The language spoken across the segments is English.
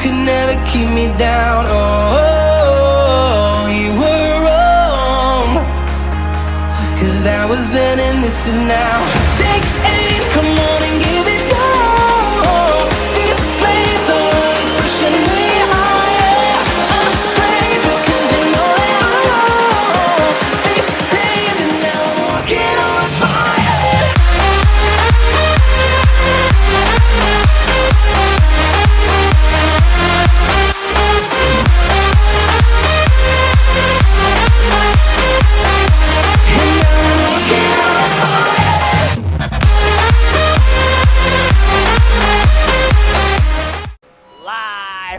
could never keep me down. Oh, you were wrong, 'cause that was then and this is now. Take aim, come on and give it all. These flames are only pushing me higher. I'm brave because you know that I'm wrong. Be tamed and now I'm walking on fire.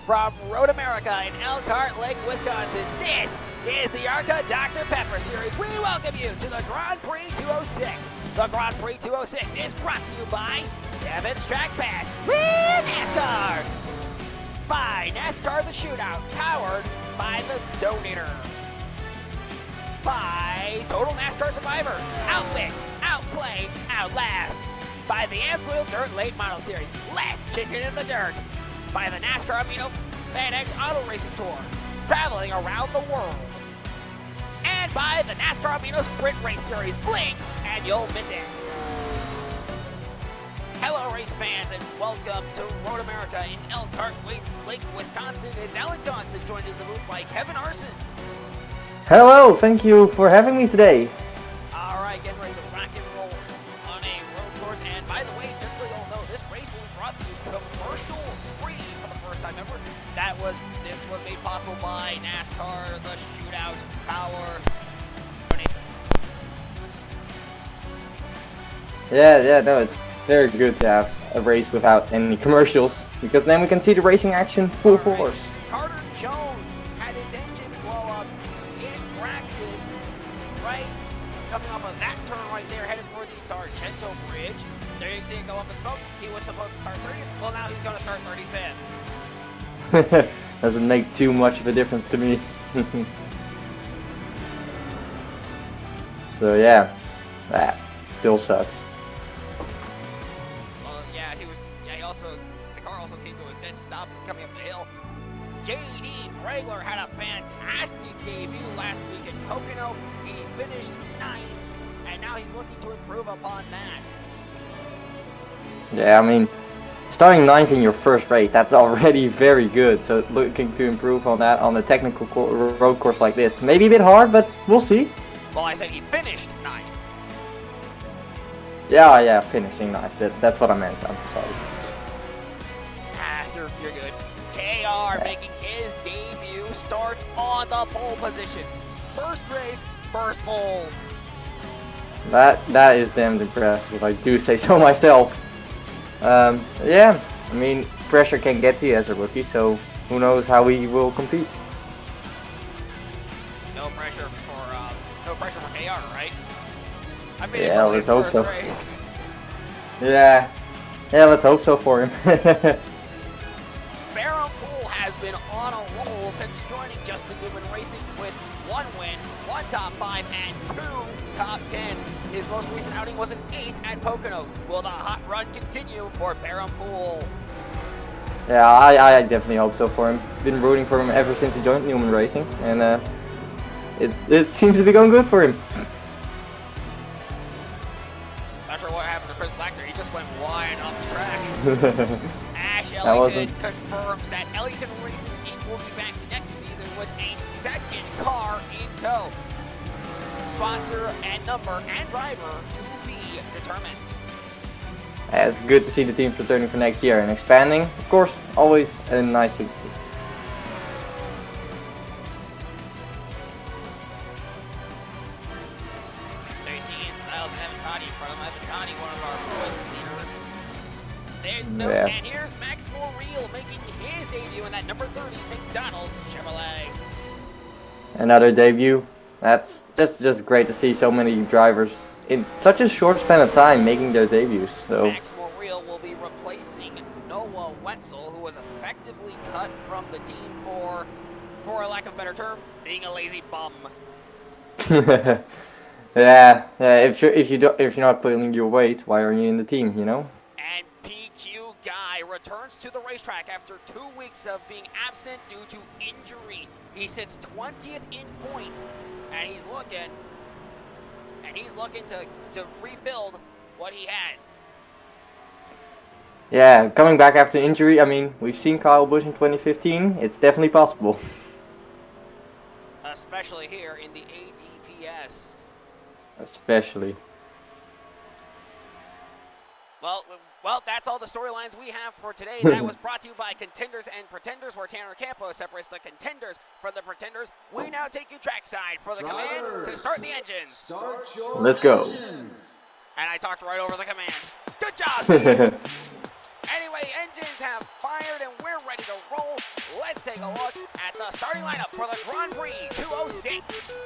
From Road America in Elkhart Lake, Wisconsin, this is the ARCA Dr. Pepper Series. We welcome you to the Grand Prix 206. The Grand Prix 206 is brought to you by Devin's Track Pass, with NASCAR, by NASCAR The Shootout, powered by the Donator, by Total NASCAR Survivor, Outwit, Outplay, Outlast, by the Amsoil Dirt Late Model Series. Let's kick it in the dirt. By the NASCAR Amino FedEx Auto Racing Tour, traveling around the world. And by the NASCAR Amino Sprint Race Series. Blink and you'll miss it. Hello race fans and welcome to Road America in Elkhart Lake, Wisconsin. It's Alec Dodson, joined in the booth by Kevin Arson. Hello, thank you for having me today. Alright, getting ready to rock and roll on a road course. And by the way, just so you all know, this race will be brought to you commercial free for the first time ever. This was made possible by NASCAR, the Shootout, Power. Yeah, no, it's very good to have a race without any commercials, because then we can see the racing action full force. Carter Jones had his engine blow up in practice, right? Coming off of that turn right there, headed for the Sargento Bridge. There you see it go up in smoke. He was supposed to start 30th. Well, now he's going to start 35th. Doesn't make too much of a difference to me. So yeah, that still sucks. Well, yeah, the car also came to a dead stop coming up the hill. J.D. Bragler had a fantastic debut last week in Pocono. He finished 9th, and now he's looking to improve upon that. Yeah, I mean, starting 9th in your first race, that's already very good. So looking to improve on that on a technical road course like this. Maybe a bit hard, but we'll see. Well, I said he finished 9th. Yeah, finishing 9th. That's what I meant. I'm sorry. You're good. KR making his debut, starts on the pole position. First race, first pole. That is damn impressive, if I do say so myself. Yeah, I mean, pressure can get to you as a rookie, so who knows how he will compete. No pressure for KR, right? I mean, yeah, let's hope so. Race. Yeah, let's hope so for him. Barham Poole has been on a roll since joining Justin Newman Racing with 1 win, 1 top 5, and 2 top 10s. His most recent outing was an 8th at Pocono. Will the hot run continue for Barham Poole? Yeah, I definitely hope so for him. Been rooting for him ever since he joined Newman Racing, and it seems to be going good for him. Not sure what happened to Chris Black there. He just went wide off the track. Ash That Ellington confirms that Ellington Racing Inc. will be back next season with a second car in tow. Sponsor and number and driver to be determined. Yeah, it's good to see the teams returning for next year and expanding. Of course, always a nice thing to see. There you see Ian Stiles and Evan Toddy in front of him. Evan Toddy, one of our points leaders. And here's Max Morreal making his debut in that number 30 McDonald's Chevrolet. Another debut. That's just great to see so many drivers in such a short span of time making their debuts. So Max Morreal will be replacing Noah Wetzel, who was effectively cut from the team for a lack of a better term, being a lazy bum. yeah. If you're not pulling your weight, why are you in the team? You know. And PQ Guy returns to the racetrack after 2 weeks of being absent due to injury. He sits 20th in points, and he's looking to rebuild what he had. Yeah, coming back after injury, I mean, we've seen Kyle Busch in 2015. It's definitely possible. Especially here in the ADPS. Especially. Well, that's all the storylines we have for today. That was brought to you by Contenders and Pretenders, where Tanner Campo separates the contenders from the pretenders. We now take you trackside for the command to start the engines. Start your Let's go. engines. And I talked right over the command. Good job, Steve. Anyway, engines have fired and we're ready to roll. Let's take a look at the starting lineup for the Grand Prix 206.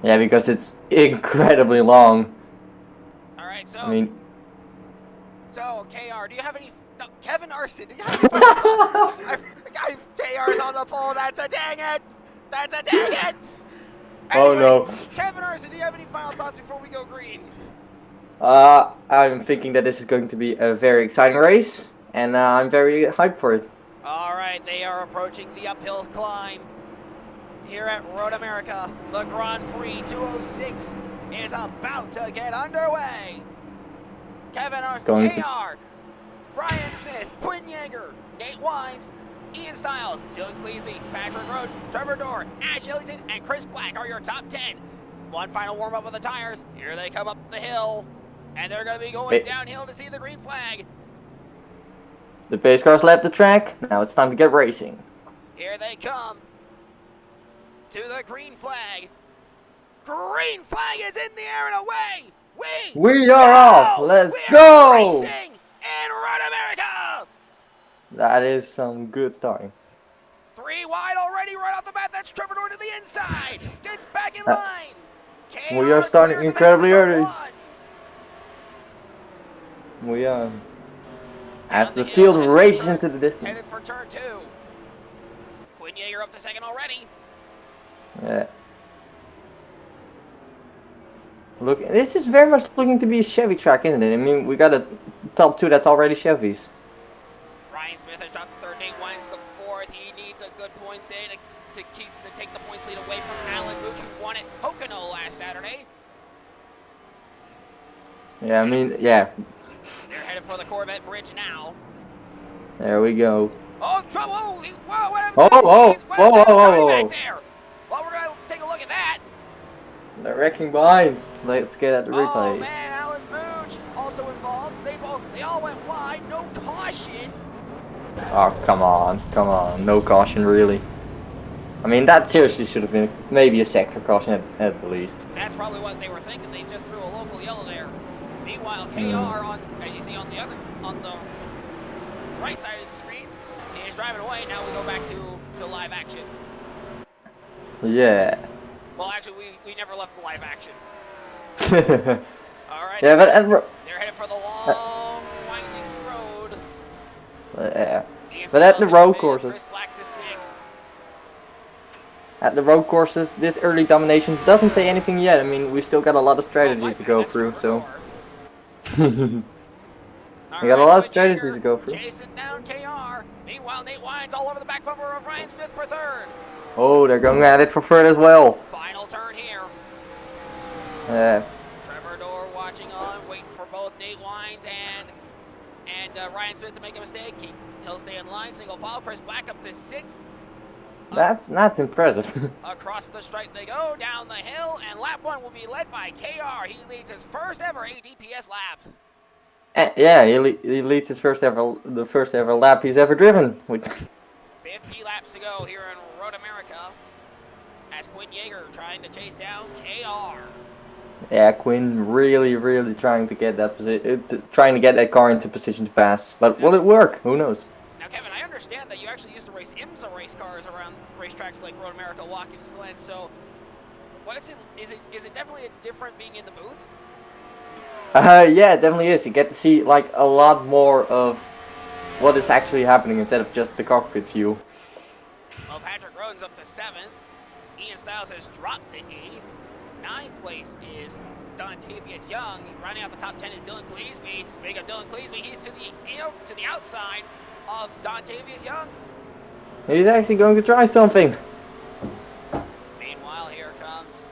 Yeah, because it's incredibly long. All right, so I mean, so KR, do you have any? No, Kevin Arson, do you have any? KR's on the pole. That's a dang it. That's a dang it. Oh Anyway, no. Kevin Arson, do you have any final thoughts before we go green? I'm thinking that this is going to be a very exciting race, and I'm very hyped for it. All right, they are approaching the uphill climb here at Road America. The Grand Prix 206 is about to get underway. Kevin KR, Brian Smith, Quinn Yeager, Nate Wines, Ian Stiles, Dylan Cleesby, Patrick Roden, Trevor Dorr, Ash Ellington, and Chris Black are your top 10. One final warm-up of the tires. Here they come up the hill, and they're going to be going downhill to see the green flag. The pace cars left the track. Now it's time to get racing. Here they come to the green flag. Green flag is in the air and away. We are off. Let's go. Racing in Road America. That is some good starting. 3 wide already right off the bat. That's Trevor Dorr to the inside. Gets back in line. We are starting incredibly early. We are. As the field races into the distance. Headed for turn 2. Quinn Yeager up to second already. Yeah. Look, this is very much looking to be a Chevy track, isn't it? I mean, we got a top 2 that's already Chevys. Ryan Smith has dropped to third. Nate Wines to fourth. He needs a good points day to take the points lead away from Alan Mooch, who won at Pocono last Saturday. Yeah, I mean, yeah. They're headed for the Corvette Bridge now. There we go. Oh, trouble! Whoa, what happened? Whoa. Back there. Well, we're gonna take a look at that. They're wrecking behind. Let's get at the replay. Oh man, Alan Mooch also involved. They all went wide. No caution. Oh, come on. No caution, really. I mean, that seriously should have been maybe a sector caution at the least. That's probably what they were thinking. They just threw a local yellow there. Meanwhile, KR as you see on the right side of the screen, is driving away. Now we go back to live action. Yeah. Well, actually, we never left the live action. All right. Yeah, but But at the road Chris courses, Black to 6th. this early domination doesn't say anything yet. I mean, we still got a lot of strategy to go through, so. We got a lot of strategies to go through. Chasing down KR. Meanwhile, Nate Wines all over the back bumper of Ryan Smith for 3rd. Oh, they're going at it for third as well. Final turn here. Trevor Dorr watching on, waiting for both Nate Wines and Ryan Smith to make a mistake. He'll stay in line, single file. Chris Black up to 6th. That's impressive. Across the stripe they go, down the hill, and lap 1 will be led by KR. He leads his first ever ADPS lap. Yeah, he leads his first ever lap he's ever driven. 50 laps to go here in Road America. As Quinn Yeager trying to chase down KR. Yeah, Quinn really trying to get that car into position to pass. But will it work? Who knows? Now, Kevin, I understand that you actually used to race IMSA race cars around racetracks like Road America, Watkins Glen. So, is it definitely different being in the booth? Yeah, it definitely is. You get to see like a lot more of what is actually happening instead of just the cockpit view. Well, Patrick Roden's up to 7th. Ian Stiles has dropped to 8th. 9th place is Dontavius Young. Rounding out the top 10 is Dylan Cleesby. Speaking of Dylan Cleesby, he's to the outside of Dontavius Young. He's actually going to try something. Meanwhile, here comes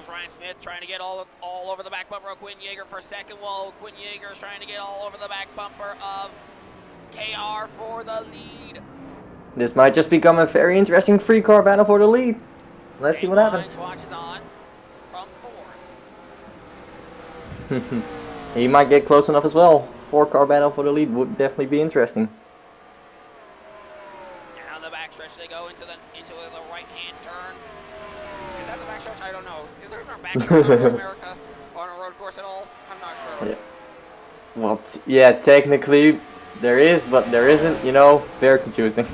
Ryan Smith trying to get all over the back bumper of Quinn Yeager for 2nd, while Quinn Yeager is trying to get all over the back bumper of KR for the lead. This might just become a very interesting 3-car battle for the lead. Let's see what happens. Watches on from 4th. He might get close enough as well. 4-car battle for the lead would definitely be interesting. Down the backstretch they go into the right-hand turn. Is that the backstretch? I don't know. Is there a backstretch in America on a road course at all? I'm not sure. Yeah. Well, yeah, technically there is, but there isn't. You know, very confusing.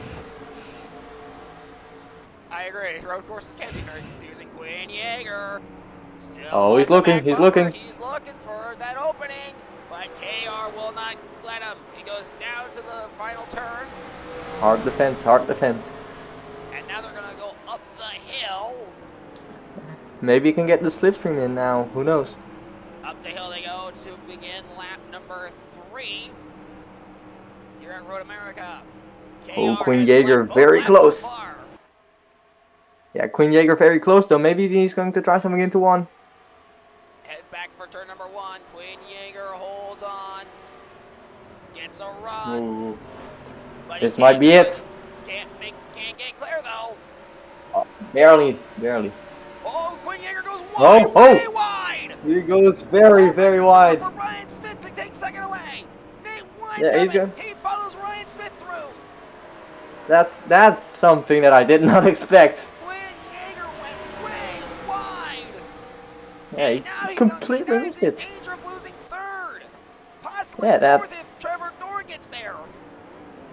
I agree. Road courses can be very confusing. Quinn Yeager still. Oh, he's looking. He's looking. He's looking for that opening, but KR will not let him. He goes down to the final turn. Hard defense. Hard defense. And now they're gonna go up the hill. Maybe you can get the slipstream in now. Who knows? Up the hill they go to begin lap number 3 here at Road America. Oh, Quinn Yeager very close. So far. Yeah, Quinn Yeager very close though. Maybe he's going to try something into 1. Head back for turn number 1. Quinn Yeager holds on. Gets a run. Ooh. But This might be it. Can't get clear though. Oh, barely. Oh, Quinn Yeager goes Oh, wide, oh. way wide. He goes very wide. For Ryan Smith to take 2nd away. Nate Wines Yeah, he's coming. good. He follows Ryan Smith through. That's something that I did not expect. Quinn Yeager went way wide. Yeah, he completely missed it. He's in danger of losing 3rd. Possibly Yeah, 4th if Trevor Dorr gets there.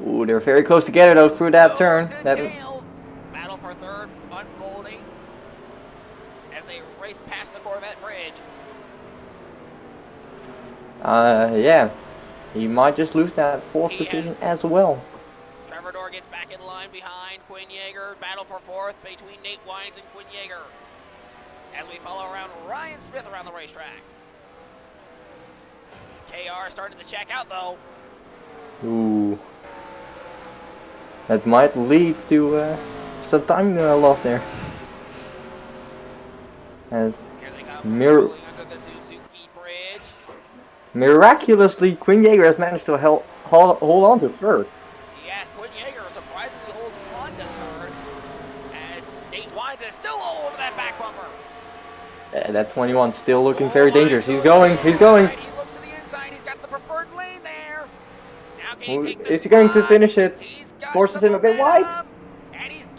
Ooh, they're very close together though through that turn. Nose to tail. Battle for 3rd unfolding as they race past the Corvette bridge. Yeah. He might just lose that 4th position as well. Trevor Dorr gets back in line behind Quinn Yeager. Battle for 4th between Nate Wines and Quinn Yeager as we follow around Ryan Smith around the racetrack. KR starting to check out though. Ooh. That might lead to some time loss there. As Here they come, rolling under the Suzuki bridge. miraculously, Quinn Yeager has managed to hold on to 3rd. Yeah, Quinn Yeager surprisingly holds on to 3rd as Nate Wines is still all over that back bumper. That 21 still looking very dangerous. He's going. He looks to the inside. He's got the preferred lane there. Now can he take the Is he going to finish it? Forces him a bit wide.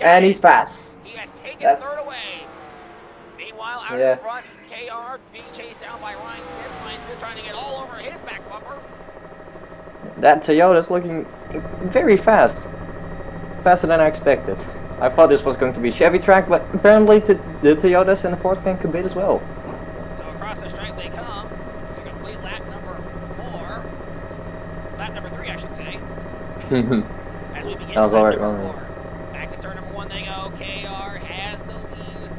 And he's passed. He has taken 3rd away. Meanwhile, out in front, KR being chased down by Ryan Smith. Ryan Smith trying to get all over his back bumper. That Toyota's looking very fast. Faster than I expected. I thought this was going to be Chevy track, but apparently the Toyotas and the Fords can compete as well. So across the stripe they come to complete lap number 4. Lap number 3, I should say. As we begin That was lap alright, number right. 4. Back to turn number 1 they go. KR has the lead.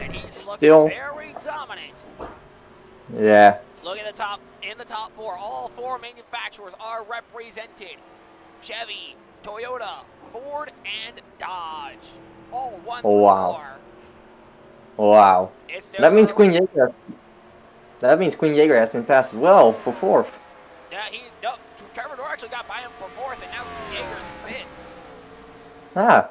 And he's looking Still. very dominant. Yeah. Look at the top. In the top 4, all 4 manufacturers are represented. Chevy, Toyota, Ford, and Dodge. All 1 Oh, through wow. 4. Wow. It's still That means early. Queen Jaeger. That means Queen Jaeger has been passed as well for 4th. Yeah, Trevor Door actually got by him for 4th, and now Jaeger's in 5th. Ah.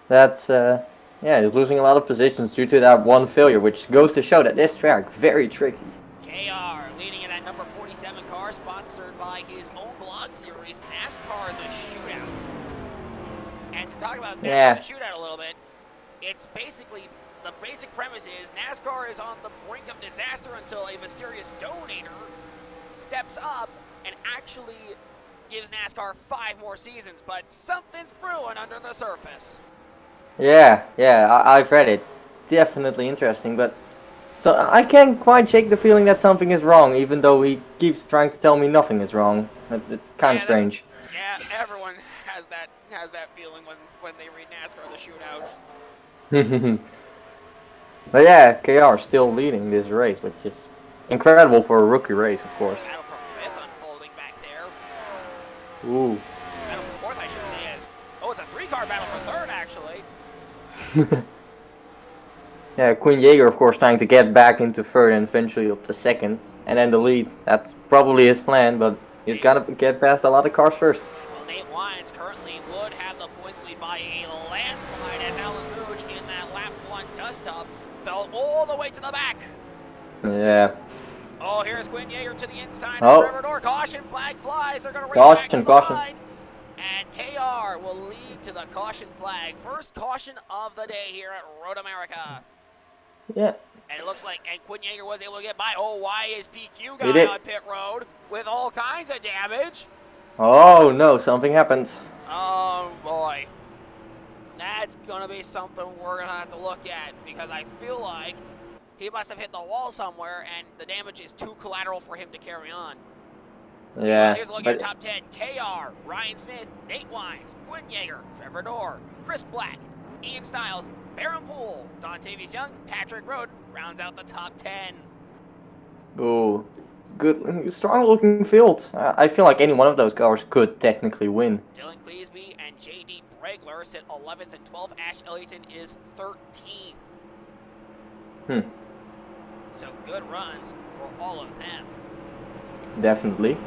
That's yeah, he's losing a lot of positions due to that one failure, which goes to show that this track very tricky. KR leading in that number 47 car, sponsored by his own blog series, NASCAR The Shootout. And to talk about NASCAR The Shootout a little bit, it's basically, the basic premise is NASCAR is on the brink of disaster until a mysterious donator steps up and actually gives NASCAR 5 more seasons, but something's brewing under the surface. Yeah, I've read it. It's definitely interesting, but so I can't quite shake the feeling that something is wrong, even though he keeps trying to tell me nothing is wrong. It's kind of strange. Yeah, everyone has that feeling when they read NASCAR The Shootout. But yeah, KR still leading this race, which is incredible for a rookie race, of course. Battle for 5th unfolding back there. Ooh. Battle for 4th, I should say, is... Oh, it's a 3-car battle for 3rd, actually. Yeah, Queen Jaeger, of course, trying to get back into 3rd and eventually up to 2nd, and then the lead. That's probably his plan, but he's got to get past a lot of cars first. Well, Nate Wines currently would have the points lead by a landslide as Alan Mooch in that lap 1 dust-up fell all the way to the back. Yeah. Oh, here's Quinn Yeager to the inside Oh. of Trevor Door. Caution flag flies. They're going to race back to the line. And KR will lead to the caution flag. First caution of the day here at Road America. Yeah. And it looks like Quinn Yeager was able to get by. Oh, why is PQ guy on pit road with all kinds of damage? Oh no, something happened. Oh boy. That's going to be something we're going to have to look at, because I feel like he must have hit the wall somewhere and the damage is too collateral for him to carry on. Yeah. Here's a look at top 10. KR, Ryan Smith, Nate Wines, Quinn Yeager, Trevor Door, Chris Black, Ian Stiles, Baron Poole, Dontavius Young, Patrick Road rounds out the top 10. Ooh. Good, strong looking field. I feel like any one of those cars could technically win. Dylan Cleesby and JD Bregler sit 11th and 12th. Ash Ellington is 13th. So good runs for all of them. Definitely.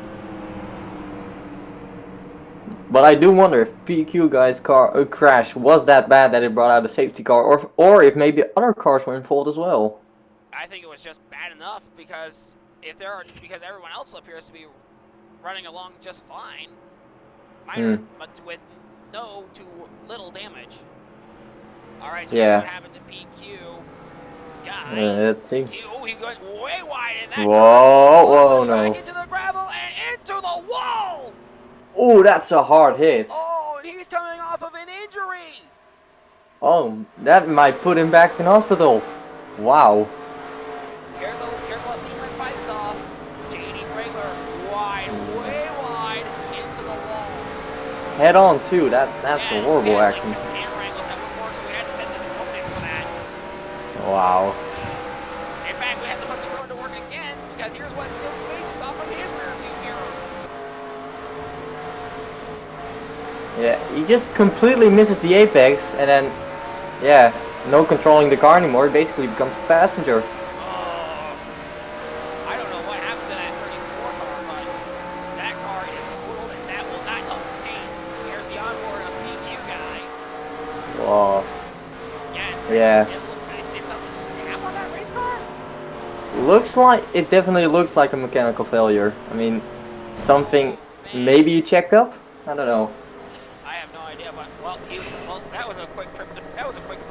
But I do wonder if PQ guy's car crash was that bad that it brought out a safety car, or if maybe other cars were in fault as well. I think it was just bad enough, because because everyone else appears to be running along just fine, minor, but with no to little damage. All right, so here's what happened to PQ guy. Let's see. He went way wide in that Whoa, turn. no. Into the gravel and into the wall. Oh, that's a hard hit. Oh, and he's coming off of an injury. Oh, that might put him back in hospital. Wow. Here's what Leland Fife saw. JD Bregler way wide into the wall. Head on too. That's a horrible action. Camera angles that wouldn't work, so we had to send the drone in for that. Wow. In fact, we had to put the drone to work again, because here's what Dylan Cleesby saw from his rearview mirror. Yeah, he just completely misses the apex, and then, yeah, no controlling the car anymore. He basically becomes the passenger. I don't know what happened to that 34 car, but that car is totaled, and that will not help his case. Here's the onboard of PQ guy. Whoa. Yeah. Did something snap on that race car? It definitely looks like a mechanical failure. I mean, something maybe you checked up? I don't know. I have no idea, but that was a quick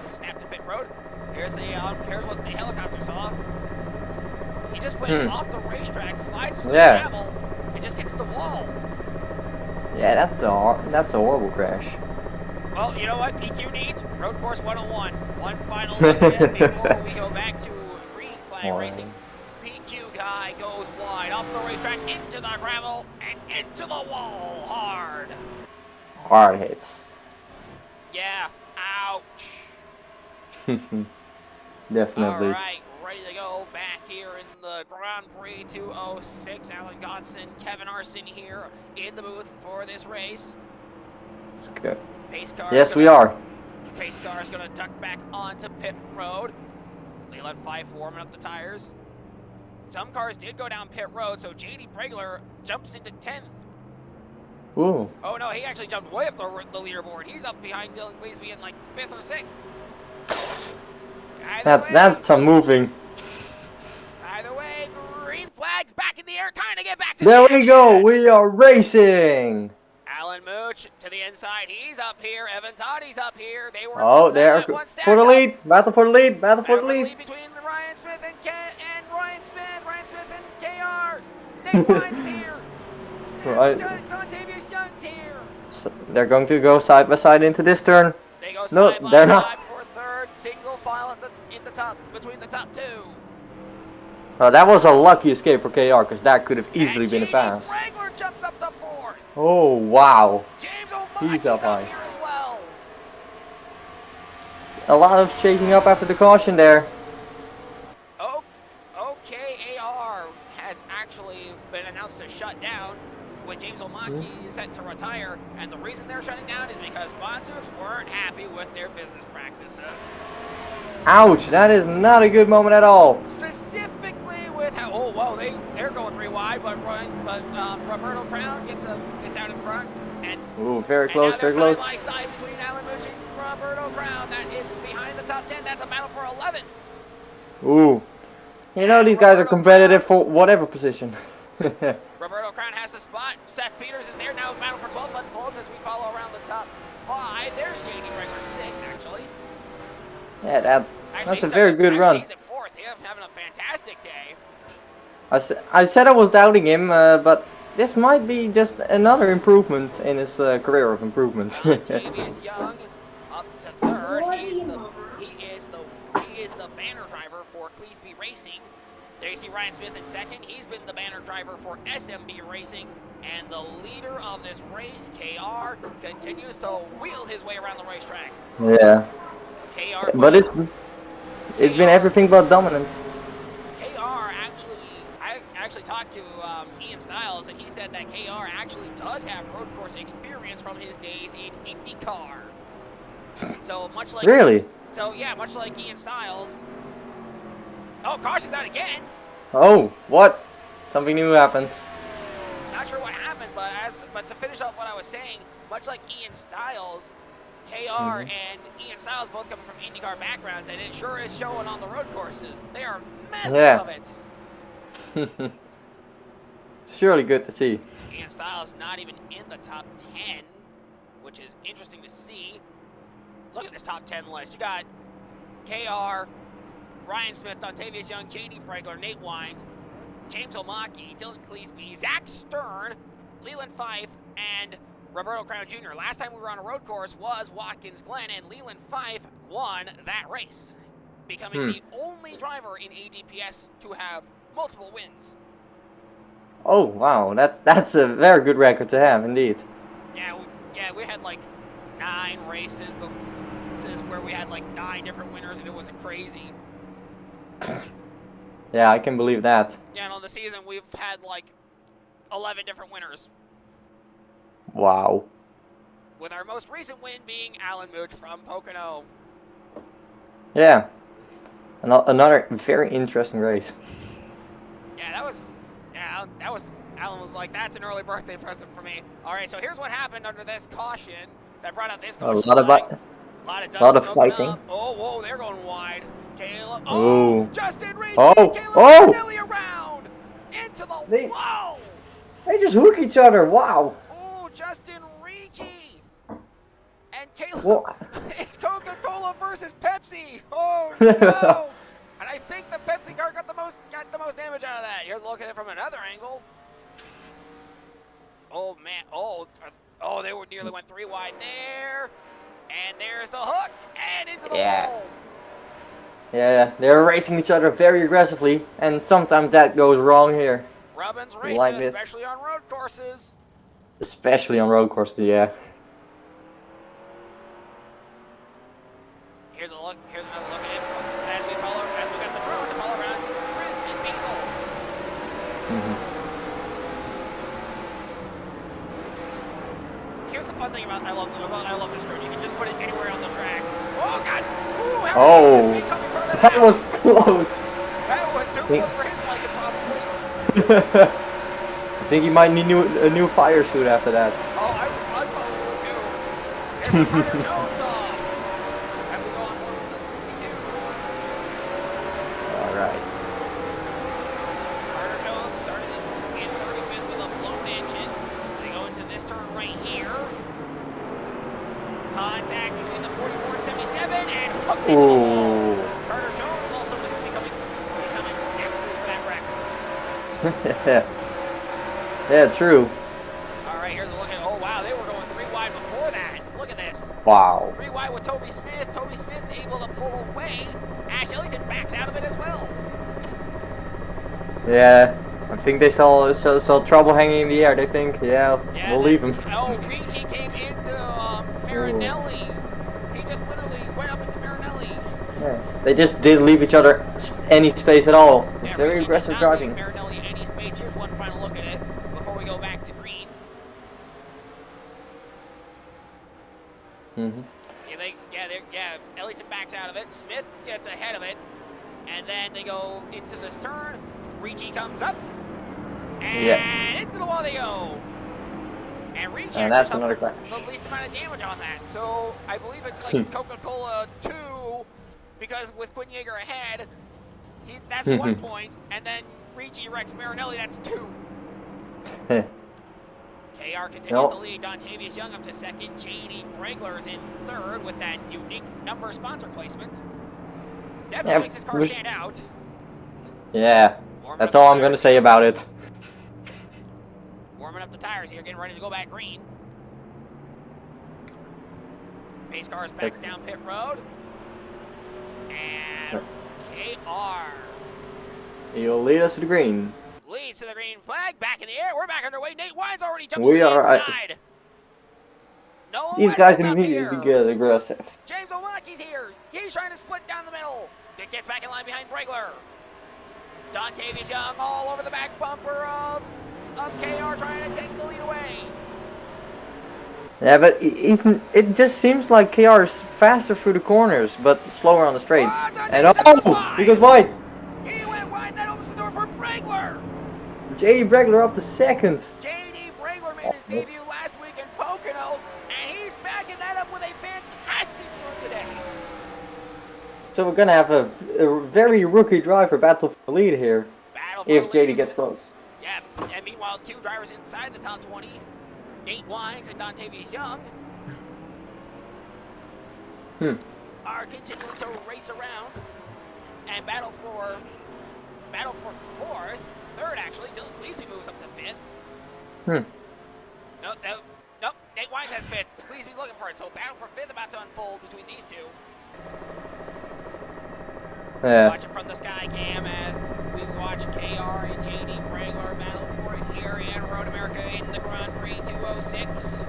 snap to pit road. Here's what the helicopter saw. He just went off the racetrack, slides through the gravel, and just hits the wall. Yeah, that's a horrible crash. Well, you know what PQ needs? Road Course 101. One final look ahead before we go back to green flag racing. PQ guy goes wide off the racetrack into the gravel and into the wall hard. Hard hits. Yeah, ouch. Definitely. All right, ready to go back here in the Grand Prix 206. Alan Godson, Kevin Arson here in the booth for this race. It's good. Pace car. Yes, we are. Pace car is going to duck back onto pit road. Leland 5 warming up the tires. Some cars did go down pit road, so JD Pregler jumps into 10th. Ooh. Oh no, he actually jumped way up the leaderboard. He's up behind Dylan Cleesby in like 5th or 6th. That's some moving. Either way, green flags back in the air, trying to get back to There the we action. go. We are racing. Alan Mooch to the inside. He's up here. Evan Toddy's up here. They were Oh, they're for the lead. Battle for the lead. Battle for the lead. Between Ryan Smith and Ryan Smith. Ryan Smith and KR. Nate Wines is here. Right. Dontavius Young's here. So they're going to go side by side into this turn. They go No, side by they're side not. for third. Single file in the top between the top 2. That was a lucky escape for KR because that could have easily been a pass. Wrangler jumps up to 4th. Oh wow. James O'Malley's He's up high. here as well. A lot of shaking up after the caution there. Oh, OKAR has actually been announced to shut down with James O'Malley set to retire, and the reason they're shutting down is because sponsors weren't happy with their business practices. Ouch, that is not a good moment at all. Specifically with how, oh, whoa, they're going 3 wide, but Roberto Crown gets out in front, and Ooh, very close, and now very close. Side by side between Alan Mooch and Roberto Crown. That is behind the top 10. That's a battle for 11th. Ooh, you know these guys are competitive for whatever position. Roberto Crown has the spot. Seth Peters is there now. Battle for 12 unfolds as we follow around the top 5. There's JD Regular 6, actually. Yeah, that's a very good run. He's at 4th. He's having a fantastic day. I said I was doubting him, but this might be just another improvement in his career of improvements. Tavius Young up to 3rd. He is the banner driver for Cleesby Racing. There you see Ryan Smith in 2nd. He's been the banner driver for SMB Racing. And the leader of this race, KR, continues to wheel his way around the racetrack. Yeah. KR, but it's been everything but dominant. KR I actually talked to Ian Stiles, and he said that KR actually does have road course experience from his days in IndyCar. So much like much like Ian Stiles. Oh, caution's out again. Oh, what? Something new happened. Not sure what happened, but to finish up what I was saying, much like Ian Stiles, KR and Ian Stiles both coming from IndyCar backgrounds, and it sure is showing on the road courses. They are masters of it. Surely good to see. Ian Stiles not even in the top 10, which is interesting to see. Look at this top 10 list. You got KR, Ryan Smith, Dontavius Young, JD Pregler, Nate Wines, James O'Malley, Dylan Cleesby, Zach Stern, Leland Fife, and Roberto Crown Jr. Last time we were on a road course was Watkins Glen, and Leland Fife won that race, becoming the only driver in ADPS to have multiple wins. Oh wow, that's a very good record to have indeed. Yeah, we had like 9 races where we had like 9 different winners, and it was crazy. Yeah, I can believe that. Yeah, and on the season we've had like 11 different winners. Wow. With our most recent win being Alan Mooch from Pocono. Yeah. Another very interesting race. Yeah, that was Alan was like, that's an early birthday present for me. All right, so here's what happened under this caution that brought out this caution. A lot of fighting. Up. Oh, whoa, they're going wide. Caleb. Oh, Justin Ricci. Oh, Caleb oh. Cornelli around into the whoa. They just hook each other. Wow. Oh, Justin Ricci. And Caleb. What? It's Coca-Cola versus Pepsi. Oh no. And I think the Pepsi car got the most damage out of that. Here's a look at it from another angle. Oh man. Oh, they nearly went 3 wide there. And there's the hook and into the wall. Yeah, they're racing each other very aggressively, and sometimes that goes wrong here. Rubbin's racing, Like this. especially on road courses. Especially on road courses, yeah. Here's another look at it as we got the drone to follow around Frisbee Diesel. Here's the fun thing about I love this drone. You can just put it anywhere on the track. Oh God! Ooh, how Oh, is this coming from the that was close. That was too close for his liking, probably. I think he might need a new fire suit after that. Oh, I'd probably do too. Here's what Carter Jones saw as we go on board with the 62. All right. Carter Jones started in 35th with a blown engine. They go into this turn right here. Contact between the 44 and 77 and hooked into the wall. Carter Jones also is becoming snap-proof for that wreck. Yeah, true. All right, here's a look at. Oh wow, they were going 3 wide before that. Look at this. Wow. 3 wide with Toby Smith. Toby Smith able to pull away. Ash Ellington backs out of it as well. Yeah, I think they saw trouble hanging in the air. They think, yeah, we'll leave him. Oh, Ricci came into Marinelli. He just literally went up into Marinelli. Yeah. They just didn't leave each other any space at all. Yeah, Very Ricci aggressive did not driving. leave Marinelli any space. Here's one final look at it before we go back to green. Ellington backs out of it. Smith gets ahead of it. And then they go into this turn. Ricci comes up. And into the wall they go. And Ricci And that's another crash. The least amount of damage on that. So I believe it's like Coca-Cola 2, because with Quinn Yeager ahead, that's 1 point. And then Ricci wrecks Marinelli, that's 2. KR continues to lead. Dontavius Young up to second. JD Bregler's in third with that unique number sponsor placement. Definitely makes his car stand out. Yeah, that's all I'm going to say about it. Warming up the tires here, getting ready to go back green. Pace cars back down pit road. And KR. He'll lead us to the green. Leads to the green flag, back in the air. We're back underway. Nate Wine's already jumped to the inside. These guys immediately get aggressive. James O'Mackey's here. He's trying to split down the middle. It gets back in line behind Bregler. Dontavius Young all over the back bumper of KR, trying to take the lead away. Yeah, but it just seems like KR is faster through the corners, but slower on the straights. He goes wide. He went wide. That opens the door for Bregler. JD Bregler up to second. JD Bregler made his debut last week in Pocono, and he's backing that up with a fantastic run today. So we're gonna have a very rookie driver battle for the lead here, if JD gets close. Yeah, and meanwhile, 2 drivers inside the top 20, Nate Wines and Dontavius Young, are continuing to race around and battle for 4th, 3rd actually. Dylan Cleesby moves up to 5th. Nope. Nate Wines has 5th. Cleesby's looking for it. So battle for 5th about to unfold between these 2. Yeah. Watch it from the sky cam as we watch KR and JD Bregler battle for it here in Road America in the Grand Prix 206.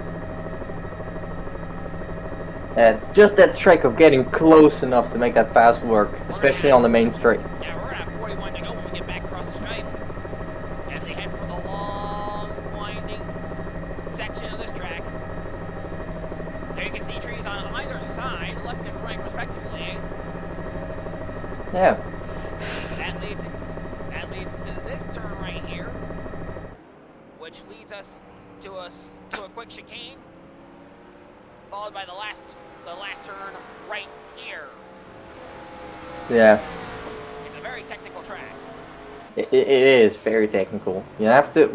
Yeah, it's just that trick of getting close enough to make that pass work, especially on the main straight. Yeah, we're going to have 41 to go when we get back across the stripe as they head for the long, winding section of this track. There you can see trees on either side, left and right respectively. Yeah. That leads to this turn right here, which leads us to a quick chicane, followed by the last turn right here. Yeah. It's a very technical track. It is very technical. You have to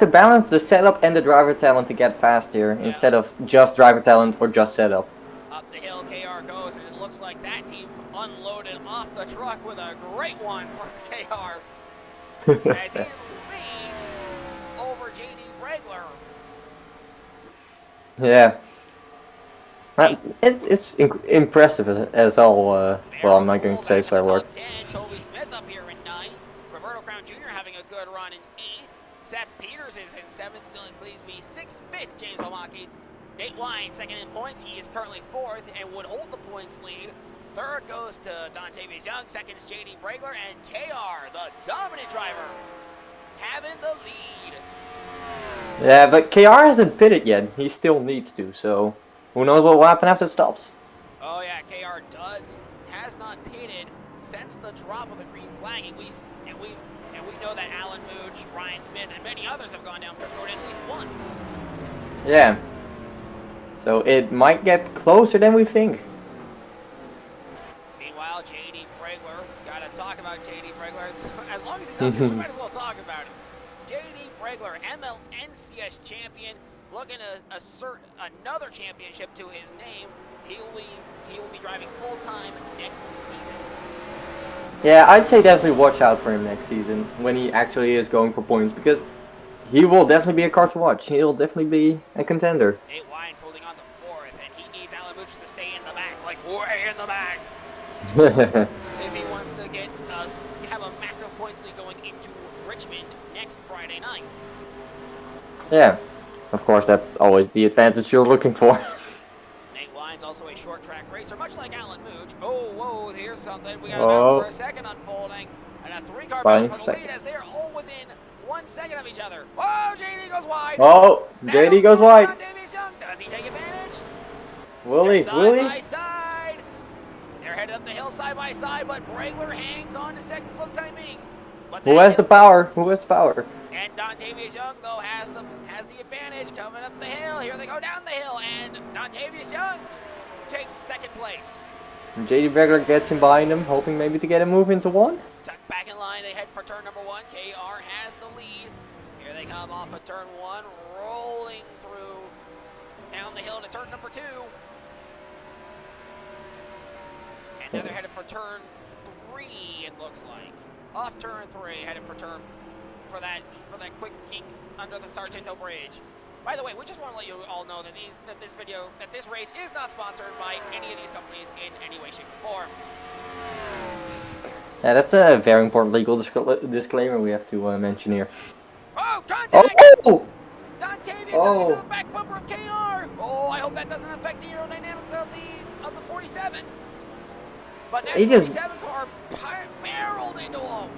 balance the setup and the driver talent to get fast here, instead of just driver talent or just setup. Up the hill KR goes, and it looks like that team unloaded off the truck with a great one for KR as he leads over JD Bregler. Yeah. Impressive as all. Well, I'm Barrel not going pull to say a back in the swear word. top 10. Toby Smith up here in 9th. Roberto Crown Jr. having a good run in 8th. Seth Peters is in 7th. Dylan Cleesby 6th. 5th, James Omaki. Nate Wine 2nd in points. He is currently 4th and would hold the points lead. 3rd goes to Dontavius Young. 2nd is JD Bregler. And KR, the dominant driver, having the lead. Yeah, but KR hasn't pitted yet. He still needs to, so who knows what will happen after it stops. Oh yeah, KR has not pitted since the drop of the green flagging. We know that Alan Mooch, Ryan Smith, and many others have gone down pit road at least once. Yeah. So it might get closer than we think. Meanwhile, JD Bregler, gotta talk about JD Bregler. As long as he's up here, we might as well talk about him. JD Bregler, MLNCS champion, looking to assert another championship to his name. He will be driving full time next season. Yeah, I'd say definitely watch out for him next season when he actually is going for points, because he will definitely be a car to watch. He'll definitely be a contender. Nate Wine's holding on to 4th, and he needs Alan Mooch to stay in the back, like way in the back, if he wants to get us have a massive points lead going into Richmond next Friday night. Yeah, of course, that's always the advantage you're looking for. Nate Wine's also a short track racer, much like Alan Mooch. Oh, whoa, here's something. We got a battle for a second unfolding, and a 3-car battle for the lead as they're all within 1 second of each other. Whoa, JD goes wide. Oh, JD goes wide. Dontavius Young. Does he take advantage? Will he? Will he? Side by side. They're headed up the hill side by side, but Bregler hangs on to second for the time being. But Who has the power? Who has the power? And Dontavius Young, though, has the advantage coming up the hill. Here they go down the hill, and Dontavius Young takes 2nd place. And JD Bregler gets him behind him, hoping maybe to get a move into 1. Tucked back in line, they head for turn number 1. KR has the lead. Here they come off of turn 1, rolling through down the hill to turn number 2. And now they're headed for turn 3, it looks like. Off turn 3, headed for that quick kink under the Sargento Bridge. By the way, we just want to let you all know that this race is not sponsored by any of these companies in any way, shape, or form. Yeah, that's a very important legal disclaimer we have to mention here. Oh, contact! Oh! Dontavius Oh. into the back bumper of KR. Oh, I hope that doesn't affect the aerodynamics of the 47. But that 47 car barreled into him.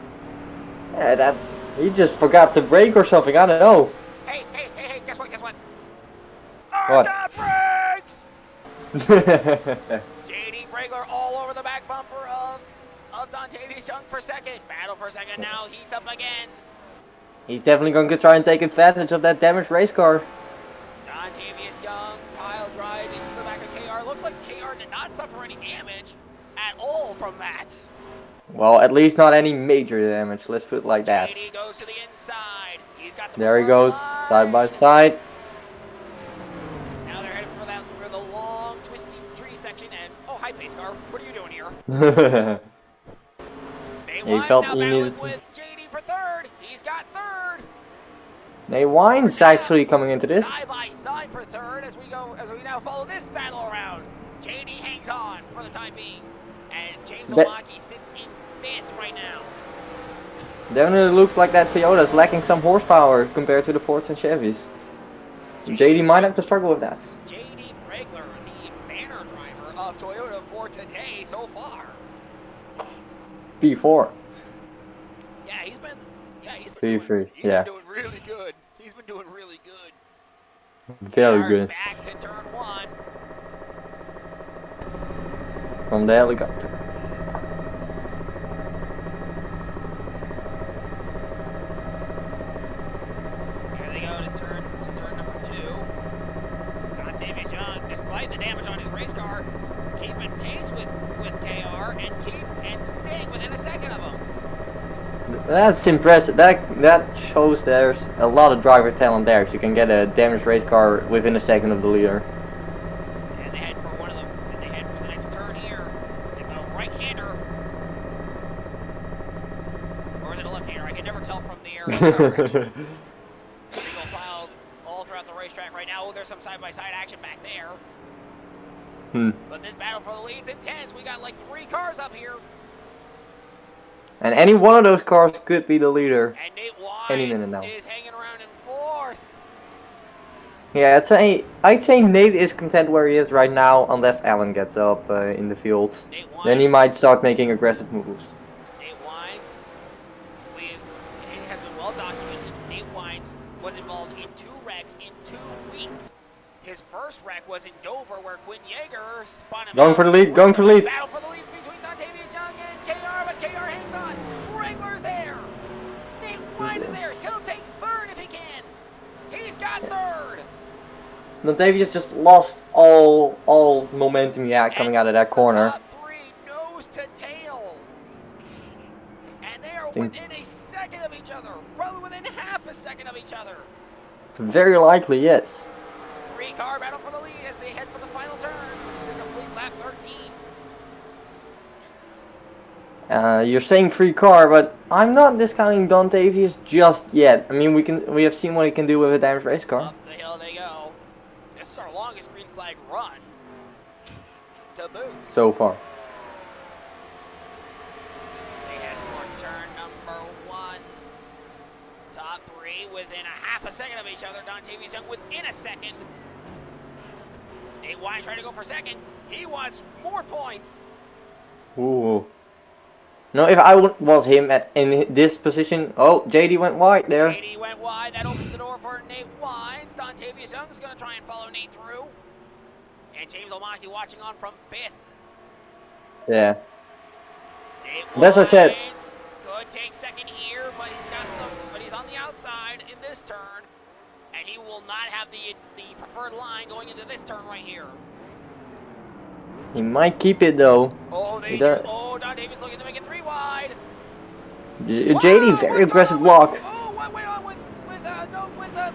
Yeah, he just forgot to brake or something. I don't know. Hey! Guess what? What? Arca brakes! JD Bregler all over the back bumper of Dontavius Young for 2nd. Battle for 2nd now, heats up again. He's definitely going to try and take advantage of that damaged race car. Dontavius Young pile drive into the back of KR. Looks like KR did not suffer any damage at all from that. Well, at least not any major damage. Let's put it like that. JD goes to the inside. He's got the There he goes, side by side. Now they're headed for the long, twisty tree section. And oh, hi, pace car. What are you doing here? Nate Wine's felt now he battling needed with JD for 3rd. He's got 3rd. Nate Wine's actually coming into this. Side by side for 3rd as we now follow this battle around. JD hangs on for the time being. And James Omaki sits in 5th right now. Definitely looks like that Toyota's lacking some horsepower compared to the Fords and Chevys. JD might have to struggle with that. JD Bregler, the banner driver of Toyota for today so far. P4. Yeah, he's been P3, been yeah. doing really good. He's been doing really good. Very They are good. Back to turn 1. From the helicopter. Here they go to turn number 2. Dontavius Young, despite the damage on his race car, keeping pace with KR and staying within a second of him. That's impressive. That shows there's a lot of driver talent there. So you can get a damaged race car within a second of the leader. And they head for the next turn here. It's a right-hander. Or is it a left-hander? I can never tell from the air. Single file all throughout the racetrack right now. Oh, there's some side-by-side action back there. But this battle for the lead's intense. We got like 3 cars up here. And any one of those cars could be the leader. And Nate Any minute Wines now. is hanging around in 4th. Yeah, I'd say Nate is content where he is right now, unless Alan gets up in the field. Nate Wines, Then he might start making aggressive moves. Nate Wines, it has been well documented. Nate Wines was involved in 2 wrecks in 2 weeks. His first wreck was in Dover, where Quinn Yeager spun him Going out. for the lead, going for the lead. Battle for the lead between Dontavius Young and KR, but KR hangs on. Wrangler's there. Nate Wines is there. He'll take 3rd if he can. He's got 3rd. Dontavius just lost all momentum he had coming out of that corner. The top 3 nose to tail. And they are within a second of each other. Probably within half a second of each other. Very likely, yes. 3-car battle for the lead as they head for the final turn to complete lap 13. You're saying free car, but I'm not discounting Dontavius just yet. I mean, we have seen what he can do with a damaged race car. Up the hill they go. This is our longest green flag run to boot. So far. They head for turn number 1. Top 3 within a half a second of each other. Dontavius Young within a second. Nate Wine trying to go for 2nd. He wants more points. Ooh. No, if I was him in this position, oh, JD went wide there. JD went wide. That opens the door for Nate Wines. Dontavius Young is going to try and follow Nate through. And James O'Mahony watching on from 5th. Yeah. Nate As I said, could take 2nd here, but he's on the outside in this turn. And he will not have the preferred line going into this turn right here. he might keep it though. Oh, Dontavius looking to make it 3 wide. JD, very aggressive block. Oh, what went on with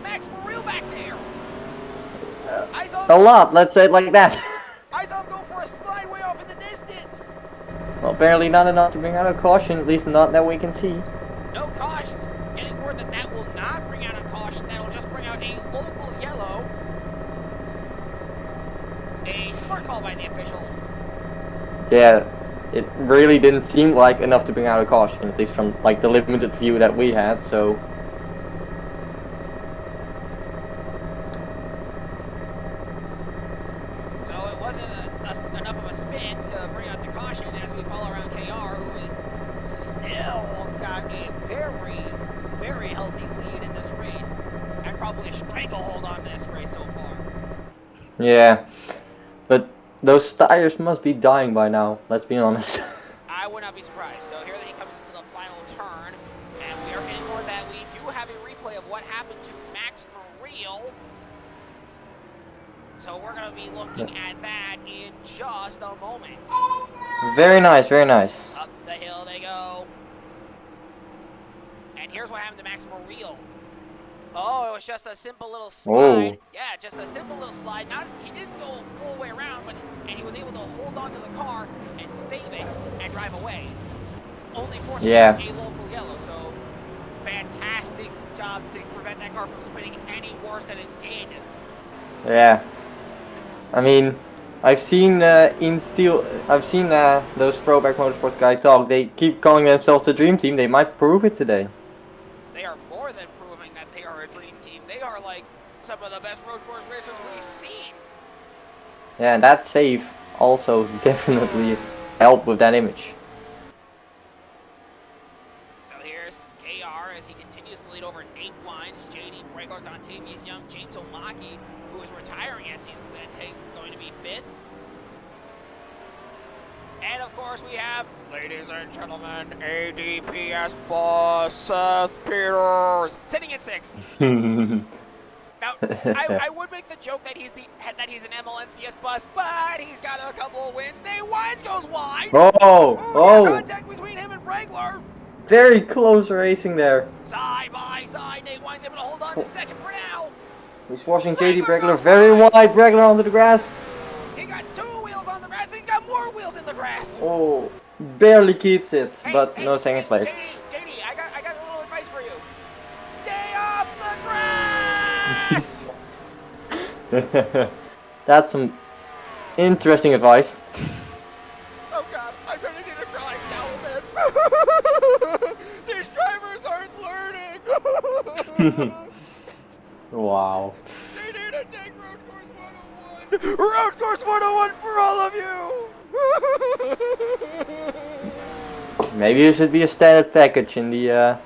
Max Morrell back there? A lot, let's say it like that. I saw him go for a slide way off in the distance. Well, apparently not enough to bring out a caution, at least not that we can see. No caution. Getting word that will not bring out a caution. That'll just bring out a local yellow. A smart call by the officials. Yeah, it really didn't seem like enough to bring out a caution, at least from like the limited view that we had, so. So it wasn't enough of a spin to bring out the caution as we follow around KR, who is still got a very, very healthy lead in this race. And probably a stranglehold on this race so far. Yeah, but those tires must be dying by now, let's be honest. I would not be surprised. So here he comes into the final turn, and we are getting more that we do have a replay of what happened to Max Morrell. So we're going to be looking at that in just a moment. Very nice, very nice. Up the hill they go. And here's what happened to Max Morrell. Oh, it was just a simple little slide. Oh. Yeah, just a simple little slide. He didn't go a full way around, and he was able to hold on to the car and save it and drive away. Only forcing a local yellow. So fantastic job to prevent that car from spinning any worse than it did. Yeah. I mean, I've seen those Throwback Motorsports guys talk. They keep calling themselves the Dream Team. They might prove it today. They are more than proving that they are a dream team. They are like some of the best road course racers we've seen. Yeah, and that save also definitely helped with that image. So here's KR as he continues to lead over Nate Wines, JD Bregler, Dontavius Young, James O'Mahony, who is retiring at season's end, going to be 5th. And of course we have, ladies and gentlemen, ADPS boss Seth Peters sitting in 6th. Now, I would make the joke that he's an MLNCS bus, but he's got a couple of wins. Nate Wines goes wide. Oh! Contact between him and Bregler. Very close racing there. Side by side, Nate Wines able to hold on to 2nd for now. He's forcing JD Bregler very wide. Bregler onto the grass. He got 2 wheels on the grass. He's got more wheels in the grass. Oh, barely keeps it, but no second place. JD, I got a little advice for you. Stay off the grass. That's some Interesting advice. Oh god, I'm gonna need a crying towel, man. These drivers aren't learning. Wow. They need to take Road Course 101. Road Course 101 for all of you. Maybe it should be a standard package in the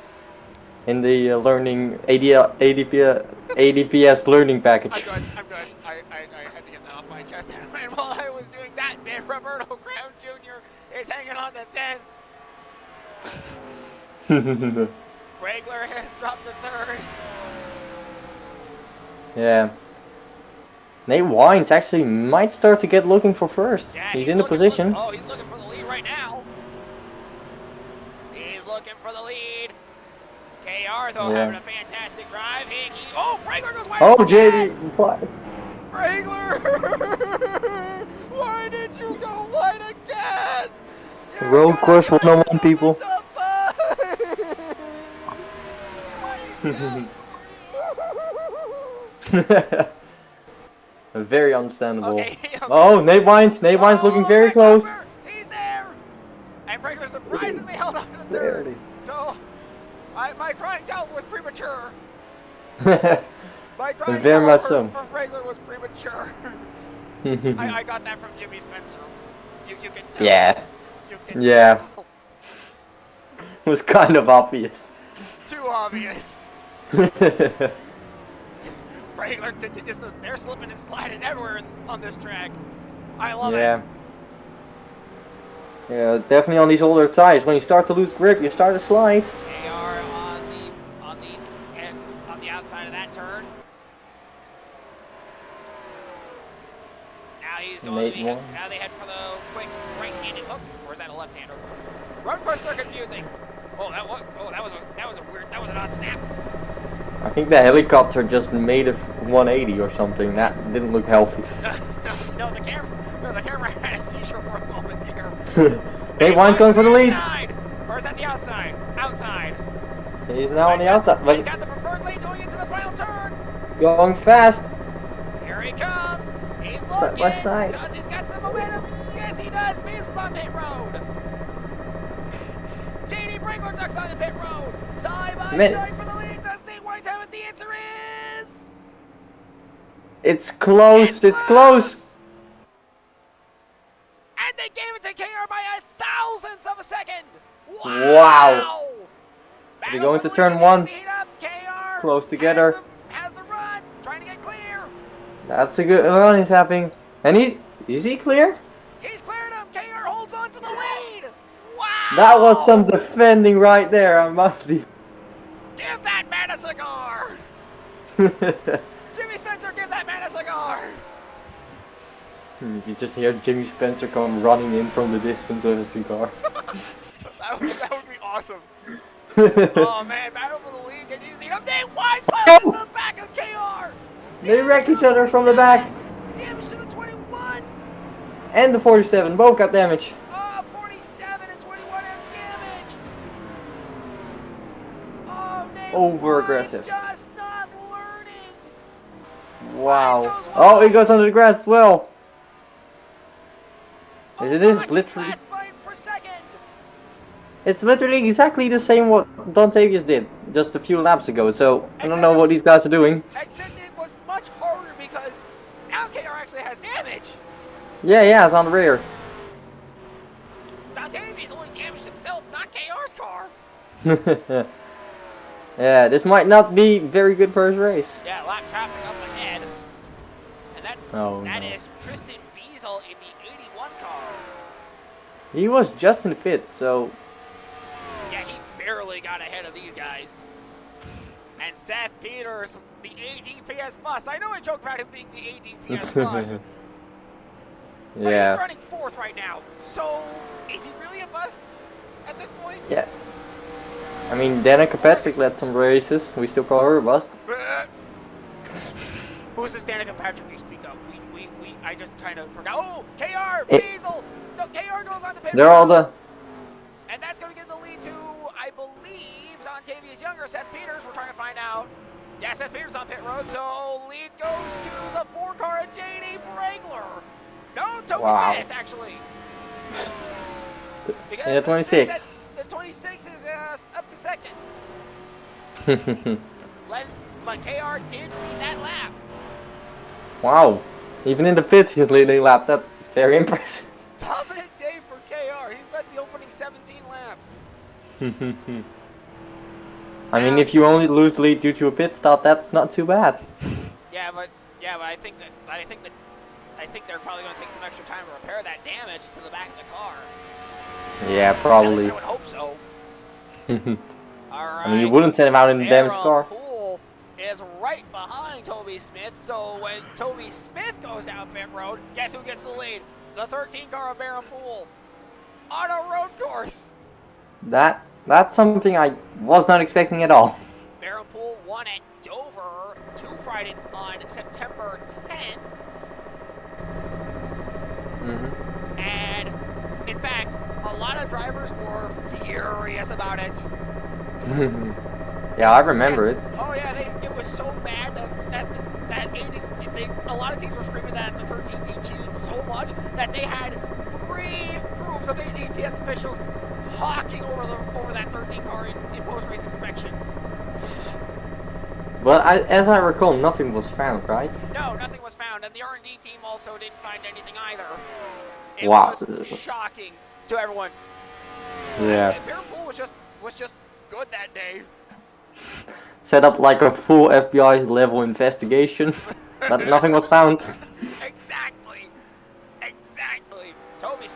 learning ADPS learning package. I'm good. I had to get that off my chest. And while I was doing that bit, Roberto Crown Jr. is hanging on to 10th. Wrangler has dropped to 3rd. Yeah. Nate Wines actually might start to get looking for first. Yeah, he's in the position. He's looking for the lead right now. He's looking for the lead. KR, though, having a fantastic drive. Wrangler goes wide. Oh, JD. What? Wrangler! Why did you go wide again? Road Course 101, people. Very understandable. Okay. Oh, Nate Wines looking very close. He's there. And Wrangler surprisingly held on to 3rd. Barely. So, my crying towel was premature. My crying Very towel much for, so. for Wrangler was premature. I got that from Jimmy Spencer. You can tell. Yeah. You can Yeah. tell. It was kind of obvious. Too obvious. Wrangler continues to, they're slipping and sliding everywhere on this track. I love it. Yeah, definitely on these older tires. When you start to lose grip, you start to slide. They are on the outside of that turn. Now he's going to now they head for the quick right-handed hook, or is that a left-hander? Road course are confusing. That was an odd snap. I think the helicopter just made a 180 or something. That didn't look healthy. No, the camera had a seizure for a moment there. Nate Wines going for the lead. Inside, or is that the outside? Outside. He's now on the outside. He's got the preferred lane going into the final turn. Going fast. Here he comes. He's looking. Side by side. Does he's got the momentum? Yes, he does. Bases on pit road. JD Wrangler ducks onto pit road. Side by side for the lead. Does Nate Wines have it? The answer is. It's close. It's close. And they gave it to KR by 1,000ths of a second. Wow. They're going to turn 1. Close together. Has the run. Trying to get clear. That's a good run he's having. And is he clear? He's cleared him. KR holds on to the lead. Wow. That was some defending right there. I must be. Give that man a cigar. Jimmy Spencer, give that man a cigar. You just hear Jimmy Spencer come running in from the distance with a cigar. that would be awesome. Oh man, battle for the lead. Can you see him? Nate Wines piles in the back of KR. They wreck each other from the back. Damage to the 21. And the 47. Both got damage. 47 and 21 have damage. Oh, Nate Over Wines aggressive. just not learning. Wow. Oh, he goes under the grass as well. Is it this literally? Last fight for second. It's literally exactly the same what Dontavius did just a few laps ago. So I don't know what these guys are doing. Except it was much harder because now KR actually has damage. Yeah, it's on the rear. Dontavius only damaged himself, not KR's car. Yeah, this might not be very good for his race. Yeah, lap traffic up ahead. And that is Tristan Beazle in the 81 car. He was just in the pits, so Yeah, he barely got ahead of these guys. And Seth Peters, the ADPS bust. I know I joke about him being the ADPS bust. But yeah. he's running 4th right now. So, is he really a bust at this point? Yeah. I mean, Danica Patrick led some races. We still call her a bust. Who's this Danica Patrick we speak of? I just kind of forgot. Oh, KR, Beazle. No, KR goes on the pit. They're all the. And that's going to give the lead to, I believe, Dontavius Younger, Seth Peters. We're trying to find out. Yeah, Seth Peters on pit road. So lead goes to the 4 car of JD Wrangler. No, Toby Wow. Smith, actually. Because Yeah, it's saying 26. that the 26 is up to second. KR did lead that lap. Wow. Even in the pits he's leading lap. That's very impressive. Dominant day for KR. He's led the opening 17 laps. I mean, if you only lose the lead due to a pit stop, that's not too bad. Yeah, but I think they're probably going to take some extra time to repair that damage to the back of the car. Yeah, probably. At least I would hope so. All right. I mean, you wouldn't send him out in the damaged car. Pool is right behind Toby Smith, so when Toby Smith goes down pit road, guess who gets the lead? The 13 car of Baron Poole on a road course. That's something I was not expecting at all. Baron Poole won at Dover 2 Friday on September 10th. And in fact, a lot of drivers were furious about it. Yeah, I remember it. Oh yeah, it was so bad that a lot of teams were screaming that the 13 team cheated so much that they had 3 groups of ADPS officials hawking over that 13 car in post-race inspections. But as I recall, nothing was found, right? No, nothing was found, and the R&D team also didn't find anything either. It Wow. was shocking to everyone. Yeah. Baron Poole was just good that day. Set up like a full FBI level investigation, but nothing was found. Exactly. Toby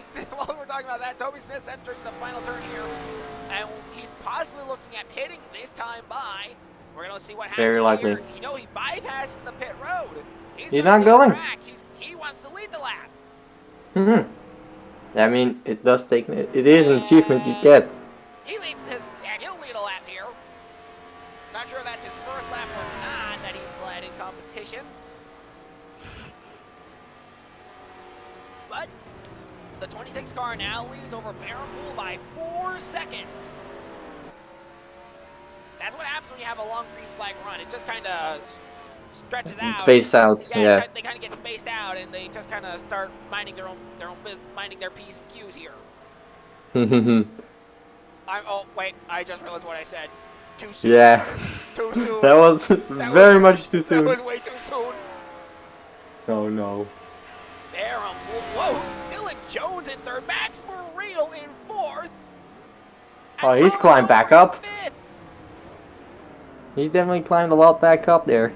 Smith, while we're talking about that, Toby Smith's entering the final turn here, and he's possibly looking at pitting this time by. We're going to see what happens. Very likely. Here. You know, he bypasses the pit road. He's not going. Track. He wants to lead the lap. I mean, it is an achievement you get. He leads he'll lead a lap here. Not sure if that's his first lap or not that he's led in competition. But the 26 car now leads over Baron Poole by 4 seconds. That's what happens when you have a long green flag run. It just kind of stretches out. Spaced out, yeah. They kind of get spaced out, and they just kind of start minding their own business, minding their P's and Q's here. Oh wait, I just realized what I said. Too soon. Yeah. Too soon. That was very much too soon. That was way too soon. Oh no. Baron Poole. Whoa! Dylan Jones in third. Max Marino in fourth. Oh, he's climbed back up. He's definitely climbed a lot back up there.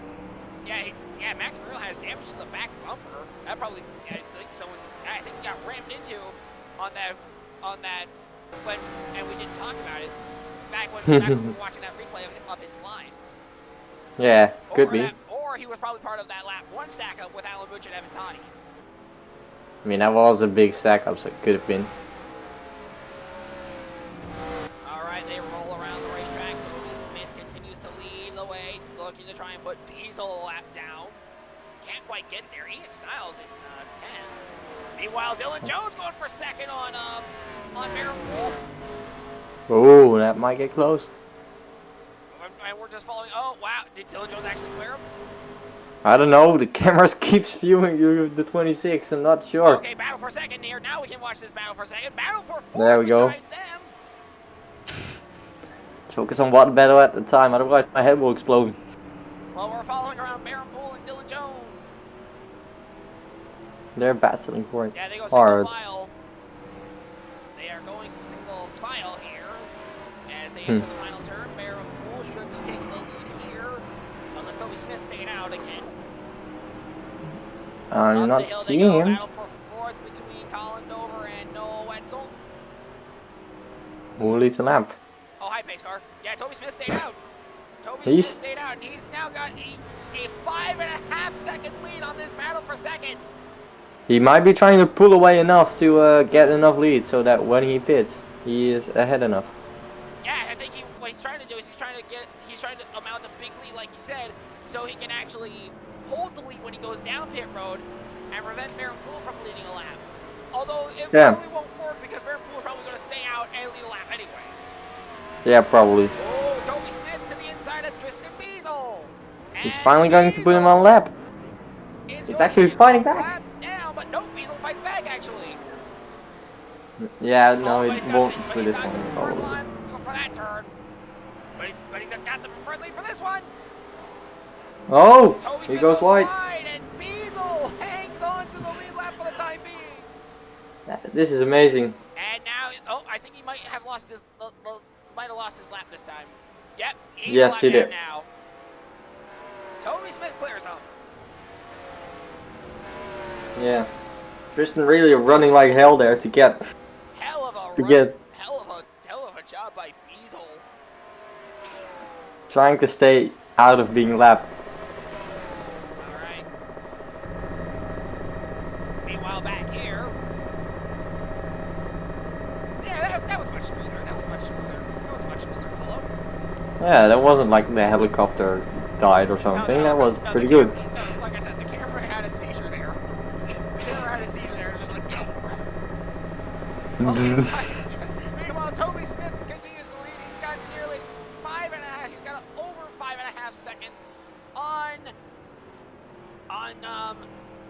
Yeah, Max Marino has damage to the back bumper. That probably, I think got rammed into on that, and we didn't talk about it back when we were watching that replay of his slide. Yeah, could be. Or he was probably part of that lap 1 stack up with Alan Butch and Evan Toddy. I mean, that was a big stack up, so it could have been. Alright, they roll around the racetrack. Toby Smith continues to lead the way, looking to try and put Diesel a lap down. Can't quite get there. Ian Stiles in 10. Meanwhile, Dylan Jones going for second on Baron Poole. Oh, that might get close. And we're just following. Oh, wow. Did Dylan Jones actually clear him? I don't know. The cameras keeps viewing you the 26. I'm not sure. Okay, battle for second here. Now we can watch this battle for second. Battle for fourth. There we go. Them. Let's focus on one battle at a time, otherwise my head will explode. Well, we're following around Baron Poole and Dylan Jones. They're battling for it. Yeah, they go single file. They are going single file here as they enter the final turn. Baron Poole should be taking the lead here, unless Toby Smith staying out again. I'm not seeing him. Battle for fourth between Colin Dover and Noah Wetzel. Who leads the lap? Oh, high pace car. Yeah, Toby Smith stayed out. Toby Smith stayed out, and he's now got a 5.5 second lead on this battle for second. He might be trying to pull away enough to get enough lead so that when he pits, he is ahead enough. Yeah, I think what he's trying to do is he's trying to amount a big lead, like you said, so he can actually hold the lead when he goes down pit road and prevent Baron Poole from leading a lap. Although it probably won't work because Baron Poole is probably going to stay out and lead a lap anyway. Yeah, probably. Oh, Toby Smith to the inside of Tristan Beazle. He's finally going to put him on lap. He's actually fighting back. Yeah, no, but it he's got won't the, but for he's this got the one preferred probably. line for that turn. But he's got the preferred lead for this one. Oh, Toby he Smith goes goes wide. wide, and Beazle hangs on to the lead lap for the time being. This is amazing. And now, oh, I think he might have lost his lap this time. Yep, he's a Yes, lap he down did. now. Toby Smith clears him. Yeah, Tristan really running like hell there to get Hell of a to run. get Hell of a job by Beazle. trying to stay out of being lapped. All right. Meanwhile, back here. Yeah, that was much smoother. That was much smoother follow. Yeah, that wasn't like the helicopter died or something. That was pretty good. Like I said, the camera had a seizure there. The camera had a seizure there. It was just like, no. Meanwhile, Toby Smith continues to lead. He's got nearly 5.5. He's got over 5.5 seconds on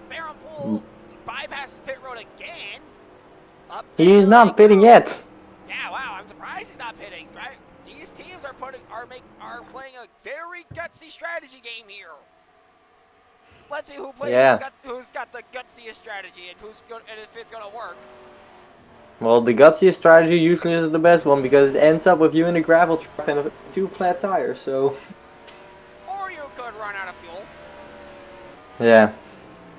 Baron Pool. Bypasses pit road again. Up there He's not they pitting go. yet. Yeah, wow. I'm surprised he's not pitting. These teams are playing a very gutsy strategy game here. Let's see who plays who's got the gutsiest strategy and and if it's gonna work. Well, the gutsiest strategy usually is the best one because it ends up with you in a gravel trap and 2 flat tires. So Or you could run out of fuel. yeah,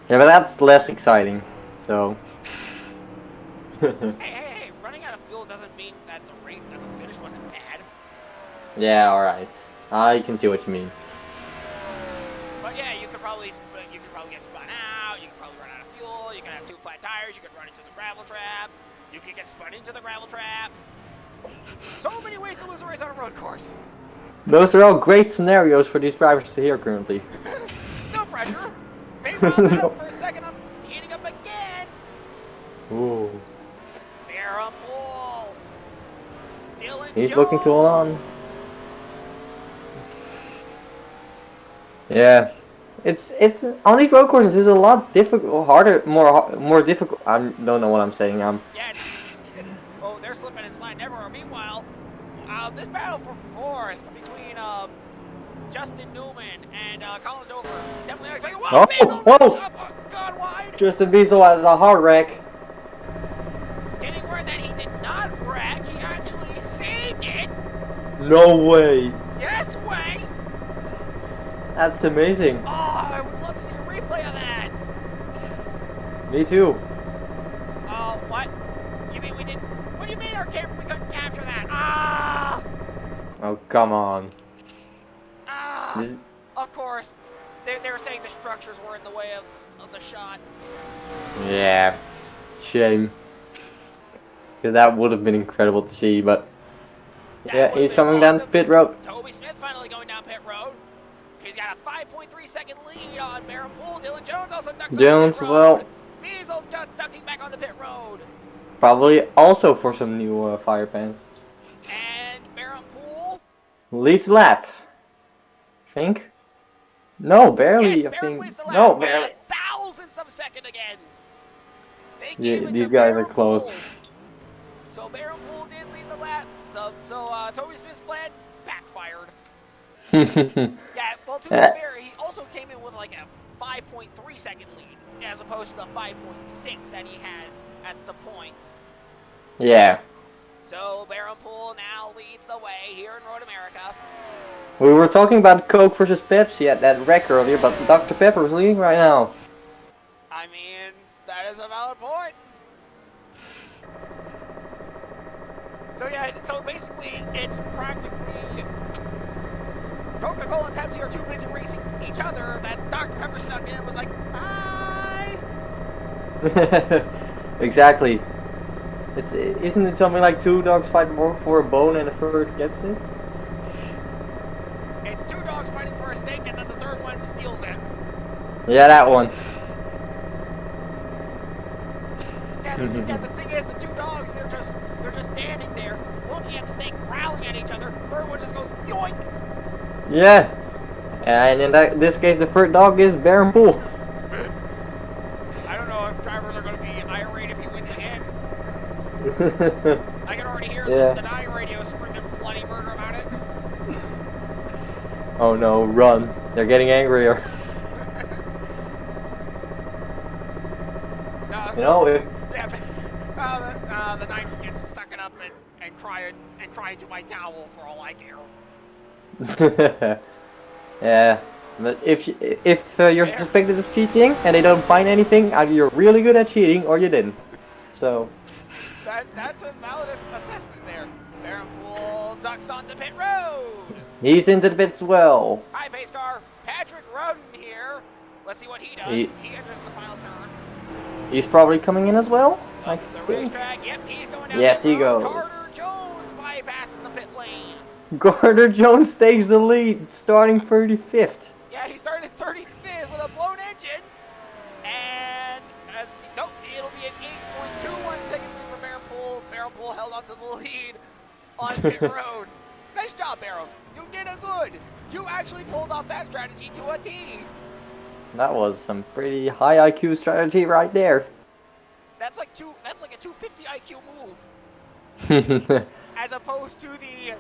but that's less exciting. So Hey, running out of fuel doesn't mean that the finish wasn't bad. yeah, all right, I can see what you mean. But yeah, you could probably get spun out. You could probably run out of fuel. You could have 2 flat tires. You could run into the gravel trap. You could get spun into the gravel trap. So many ways to lose a race on a road course. Those are all great scenarios for these drivers to hear currently. No pressure. Meanwhile, now for a second, I'm heating up again. Ooh. Baron Pool. Dylan He's Jones. looking to hold on. Yeah, it's on these road courses. It's a lot harder, more difficult. I don't know what I'm saying. Yeah, oh, they're slipping and sliding everywhere. Meanwhile, this battle for 4th between Justin Newman and Colin Dover definitely unexpected. Whoa, Whoa! gone wide. Justin Beazle has a hard wreck. Getting word that he did not wreck. He actually saved it. No way. Yes way. That's amazing. Oh, I would love to see a replay of that. Me too. Oh, what? You mean we didn't? What do you mean our camera? We couldn't capture that? Ah! Oh, come on. Ah! Of course. They were saying the structures were in the way of the shot. Yeah. Shame. Because that would have been incredible to see, but yeah, he's coming down pit road. Toby Smith finally going down pit road. He's got a 5.3 second lead on Baron Pool. Dylan Jones also ducks on the pit road. Well, Beazle ducking back on the pit road. probably also for some new fire pants. And Baron Pool Leads lap. Think? No, barely. Yes, I Baron think. leads the lap No, by barely. a thousandth of a second again. They Yeah, gave it these to guys Baron are close. Pool. So Baron Pool did lead the lap. So Toby Smith's plan backfired. Yeah, well, to be fair, he also came in with like a 5.3 second lead as opposed to the 5.6 that he had at the point. Yeah. So Baron Pool now leads the way here in Road America. We were talking about Coke versus Pepsi at that wreck earlier, but Dr. Pepper is leading right now. I mean, that is a valid point. So yeah, so basically it's practically Coca-Cola and Pepsi are too busy racing each other that Dr. Pepper snuck in and was like, bye. Exactly. Isn't it something like 2 dogs fight more for a bone and a third gets it? It's 2 dogs fighting for a steak and then the third one steals it. Yeah, that one. Yeah, the thing is, the 2 dogs, they're just standing there, looking at the steak, growling at each other. Third one just goes, yoink! Yeah. And in this case, the third dog is Baron Pool. I don't know if drivers are going to be irate if he wins again. I can already hear Yeah. the 9 radio screaming bloody murder about it. Oh no, run. They're getting angrier. You know, if... Yeah, the 9 can suck it up and cry into my towel for all I care. Yeah, but if you're suspected of cheating and they don't find anything, either you're really good at cheating or you didn't. So... That's a valid assessment there. Barenpool ducks on the pit road. He's into the pit as well. High pace car, Patrick Roden here. Let's see what he does. He enters the final turn. He's probably coming in as well. The racetrack, yep, he's going down. Yes, he goes. Carter Jones bypasses the pit lane. Carter Jones takes the lead, starting 35th. Yeah, he started 35th with a blown engine. And nope, it'll be an 8.21 second lead for Barenpool. Barenpool held onto the lead on pit road. Nice job, Baron. You did a good. You actually pulled off that strategy to a T. That was some pretty high IQ strategy right there. That's like a 250 IQ move. As opposed to the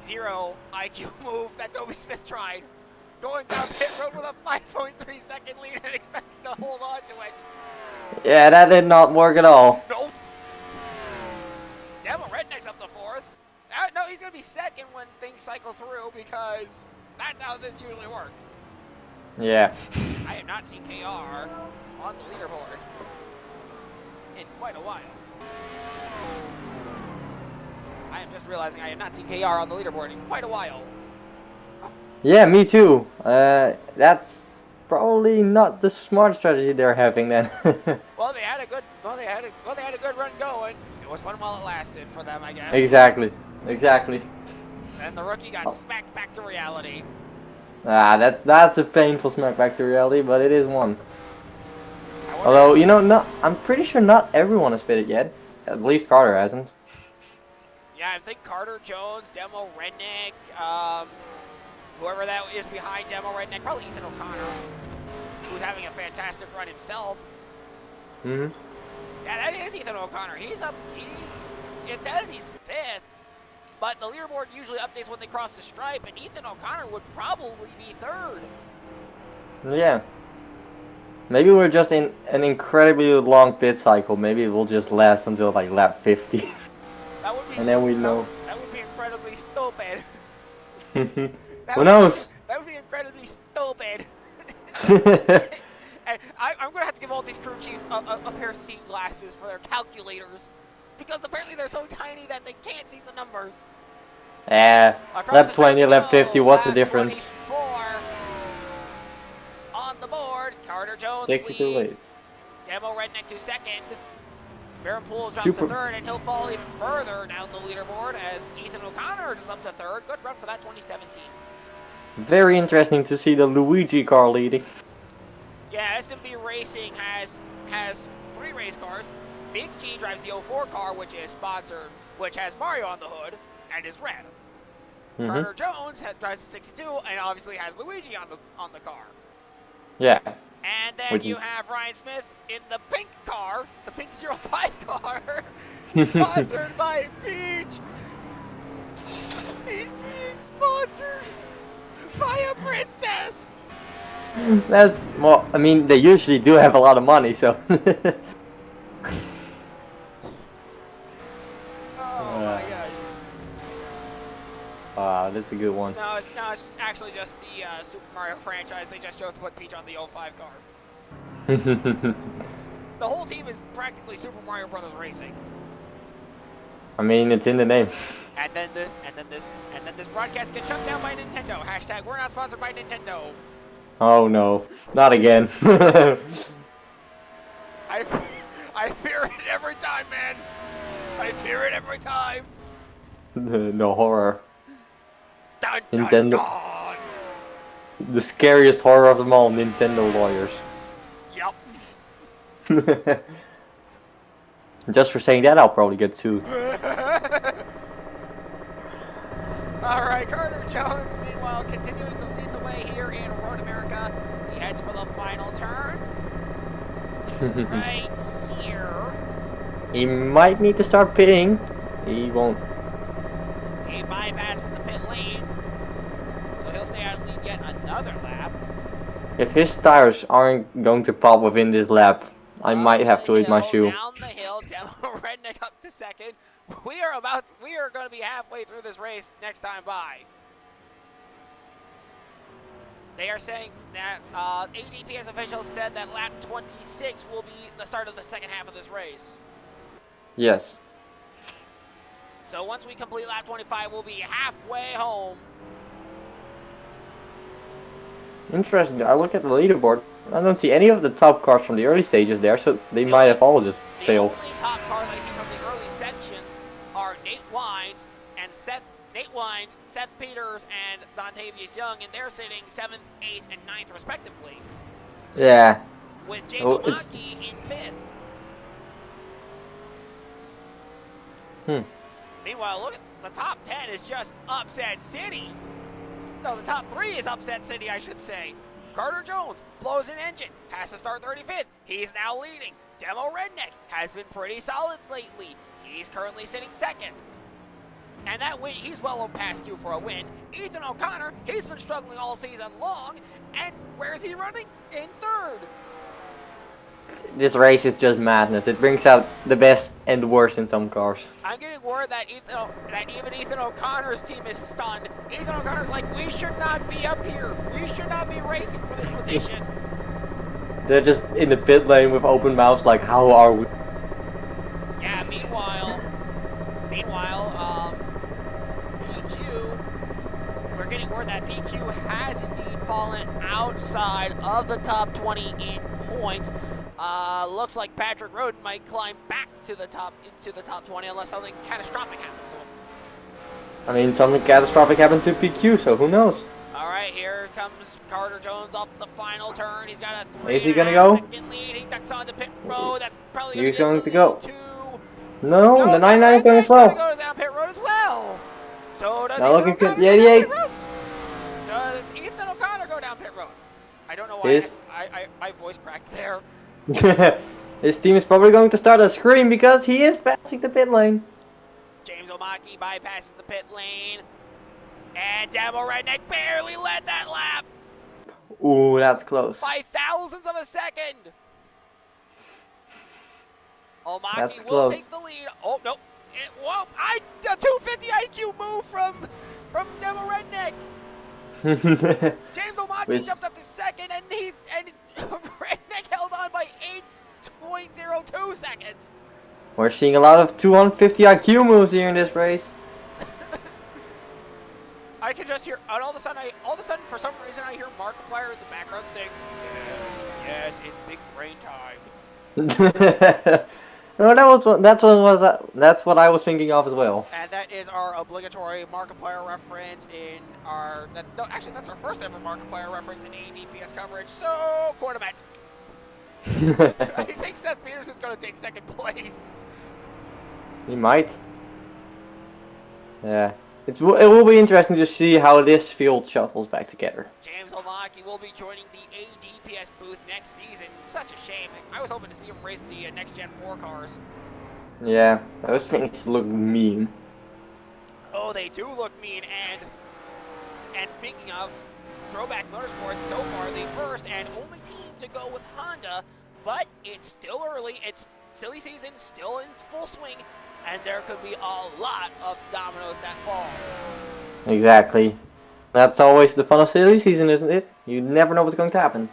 0 IQ move that Toby Smith tried. Going down pit road with a 5.3 second lead and expecting to hold on to it. Yeah, that did not work at all. Nope. Devil Redneck's up to 4th. No, he's going to be second when things cycle through because that's how this usually works. Yeah. I have not seen KR on the leaderboard in quite a while. I am just realizing I have not seen KR on the leaderboard in quite a while. Yeah, me too. That's probably not the smart strategy they're having then. Well, they had a good run going. It was fun while it lasted for them, I guess. Exactly. And the rookie got smacked back to reality. Ah, that's a painful smack back to reality, but it is one. Although, you know, I'm pretty sure not everyone has pitted yet. At least Carter hasn't. Yeah, I think Carter Jones, Demo Redneck, whoever that is behind Demo Redneck, probably Ethan O'Connor, who's having a fantastic run himself. Mm-hmm. Yeah, that is Ethan O'Connor. It says he's 5th, but the leaderboard usually updates when they cross the stripe, and Ethan O'Connor would probably be 3rd. Yeah. Maybe we're just in an incredibly long pit cycle. Maybe it will just last until like lap 50. That would be and then we know. That would be incredibly stupid. Who knows? That would be incredibly stupid. And I'm going to have to give all these crew chiefs a pair of seat glasses for their calculators. Because apparently they're so tiny that they can't see the numbers. Yeah, lap 20, lap 50, what's the difference? 24 on the board, Carter Jones 62 leads. Demo Redneck to 2nd. Barenpool drops to 3rd, and he'll fall even further down the leaderboard as Ethan O'Connor is up to 3rd. Good run for that 2017. Very interesting to see the Luigi car leading. Yeah, SMB Racing has 3 race cars. Big G drives the 04 car, which has Mario on the hood and is red. Mm-hmm. Carter Jones drives the 62 and obviously has Luigi on the car. Yeah. And then you have Ryan Smith in the pink car, the pink 05 car, sponsored by Peach. He's being sponsored by a princess. That's, well, I mean, they usually do have a lot of money, so. Oh my gosh. Wow, that's a good one. No, it's actually just the Super Mario franchise. They just chose to put Peach on the 05 car. The whole team is practically Super Mario Brothers Racing. I mean, it's in the name. And then this broadcast gets shut down by Nintendo. Hashtag we're not sponsored by Nintendo. Oh no, not again. I fear it every time, man. I fear it every time. The horror. Dun, Nintendo. dun, dun. The scariest horror of them all, Nintendo lawyers. Yep. Just for saying that, I'll probably get sued. Alright, Carter Jones, meanwhile, continuing to lead the way here in Road America. He heads for the final turn. Right here. He might need to start pitting. He won't. He bypasses the pit lane, so he'll stay out and lead yet another lap. If his tires aren't going to pop within this lap, I might have to eat my shoe. Down the hill, Demo Redneck up to second. We are going to be halfway through this race next time by. They are saying that ADPS officials said that lap 26 will be the start of the second half of this race. Yes. So once we complete lap 25, we'll be halfway home. Interesting. I look at the leaderboard. I don't see any of the top cars from the early stages there, so they might have all just failed. The only top cars I see from the early section are Nate Wines, Seth Peters, and Dontavius Young, and they're sitting 7th, 8th, and 9th respectively. Yeah. With James O'Maki in 5th. Meanwhile, look at the top 10 is just upset city. No, the top 3 is upset city, I should say. Carter Jones blows an engine, has to start 35th. He's now leading. Demo Redneck has been pretty solid lately. He's currently sitting 2nd. And that win, he's well past you for a win. Ethan O'Connor, he's been struggling all season long. And where's he running? In 3rd. This race is just madness. It brings out the best and the worst in some cars. I'm getting word that even Ethan O'Connor's team is stunned. Ethan O'Connor's like, we should not be up here. We should not be racing for this position. They're just in the pit lane with open mouths like, how are we? Yeah, meanwhile, PQ, we're getting word that PQ has indeed fallen outside of the top 20 in points. Looks like Patrick Roden might climb back to the top into the top 20 unless something catastrophic happens. So, I mean, something catastrophic happened to PQ, so who knows? all right, here comes Carter Jones off the final turn. He's got a 3 Is he gonna go? second lead. He ducks onto pit road. That's probably He's gonna going get to the go. lead too. No, the 99 is going as well. Go down pit road as well. So does Now Ethan looking O'Connor good. The go down 88. pit road? Does Ethan O'Connor go down pit road? I don't know why my voice cracked there. His team is probably going to start a scream because he is passing the pit lane. James O'Maki bypasses the pit lane. And Demo Redneck barely led that lap Ooh, that's close. by thousandths of a second. O'Maki That's will close. take the lead. Oh, no. Whoa, a 250 IQ move from Demo Redneck. James O'Maki jumped up to 2nd, and Redneck held on by 8.02 seconds. We're seeing a lot of 250 IQ moves here in this race. I can just hear, and all of a sudden, for some reason, I hear Markiplier in the background saying, "Yes, it's big brain time." No, that's what I was thinking of as well. And that is our obligatory Markiplier reference in our. Actually, that's our first ever Markiplier reference in ADPS coverage. So, quarterback. I think Seth Peters is going to take 2nd place. He might. Yeah. It will be interesting to see how this field shuffles back together. James O'Maki will be joining the ADPS booth next season. Such a shame. I was hoping to see him race the next Gen 4 cars. Yeah, those things look mean. Oh, they do look mean. And speaking of Throwback Motorsports, so far the first and only team to go with Honda, but it's still early. It's silly season, still in its full swing. And there could be a lot of dominoes that fall. Exactly. That's always the fun of silly season, isn't it? You never know what's going to happen.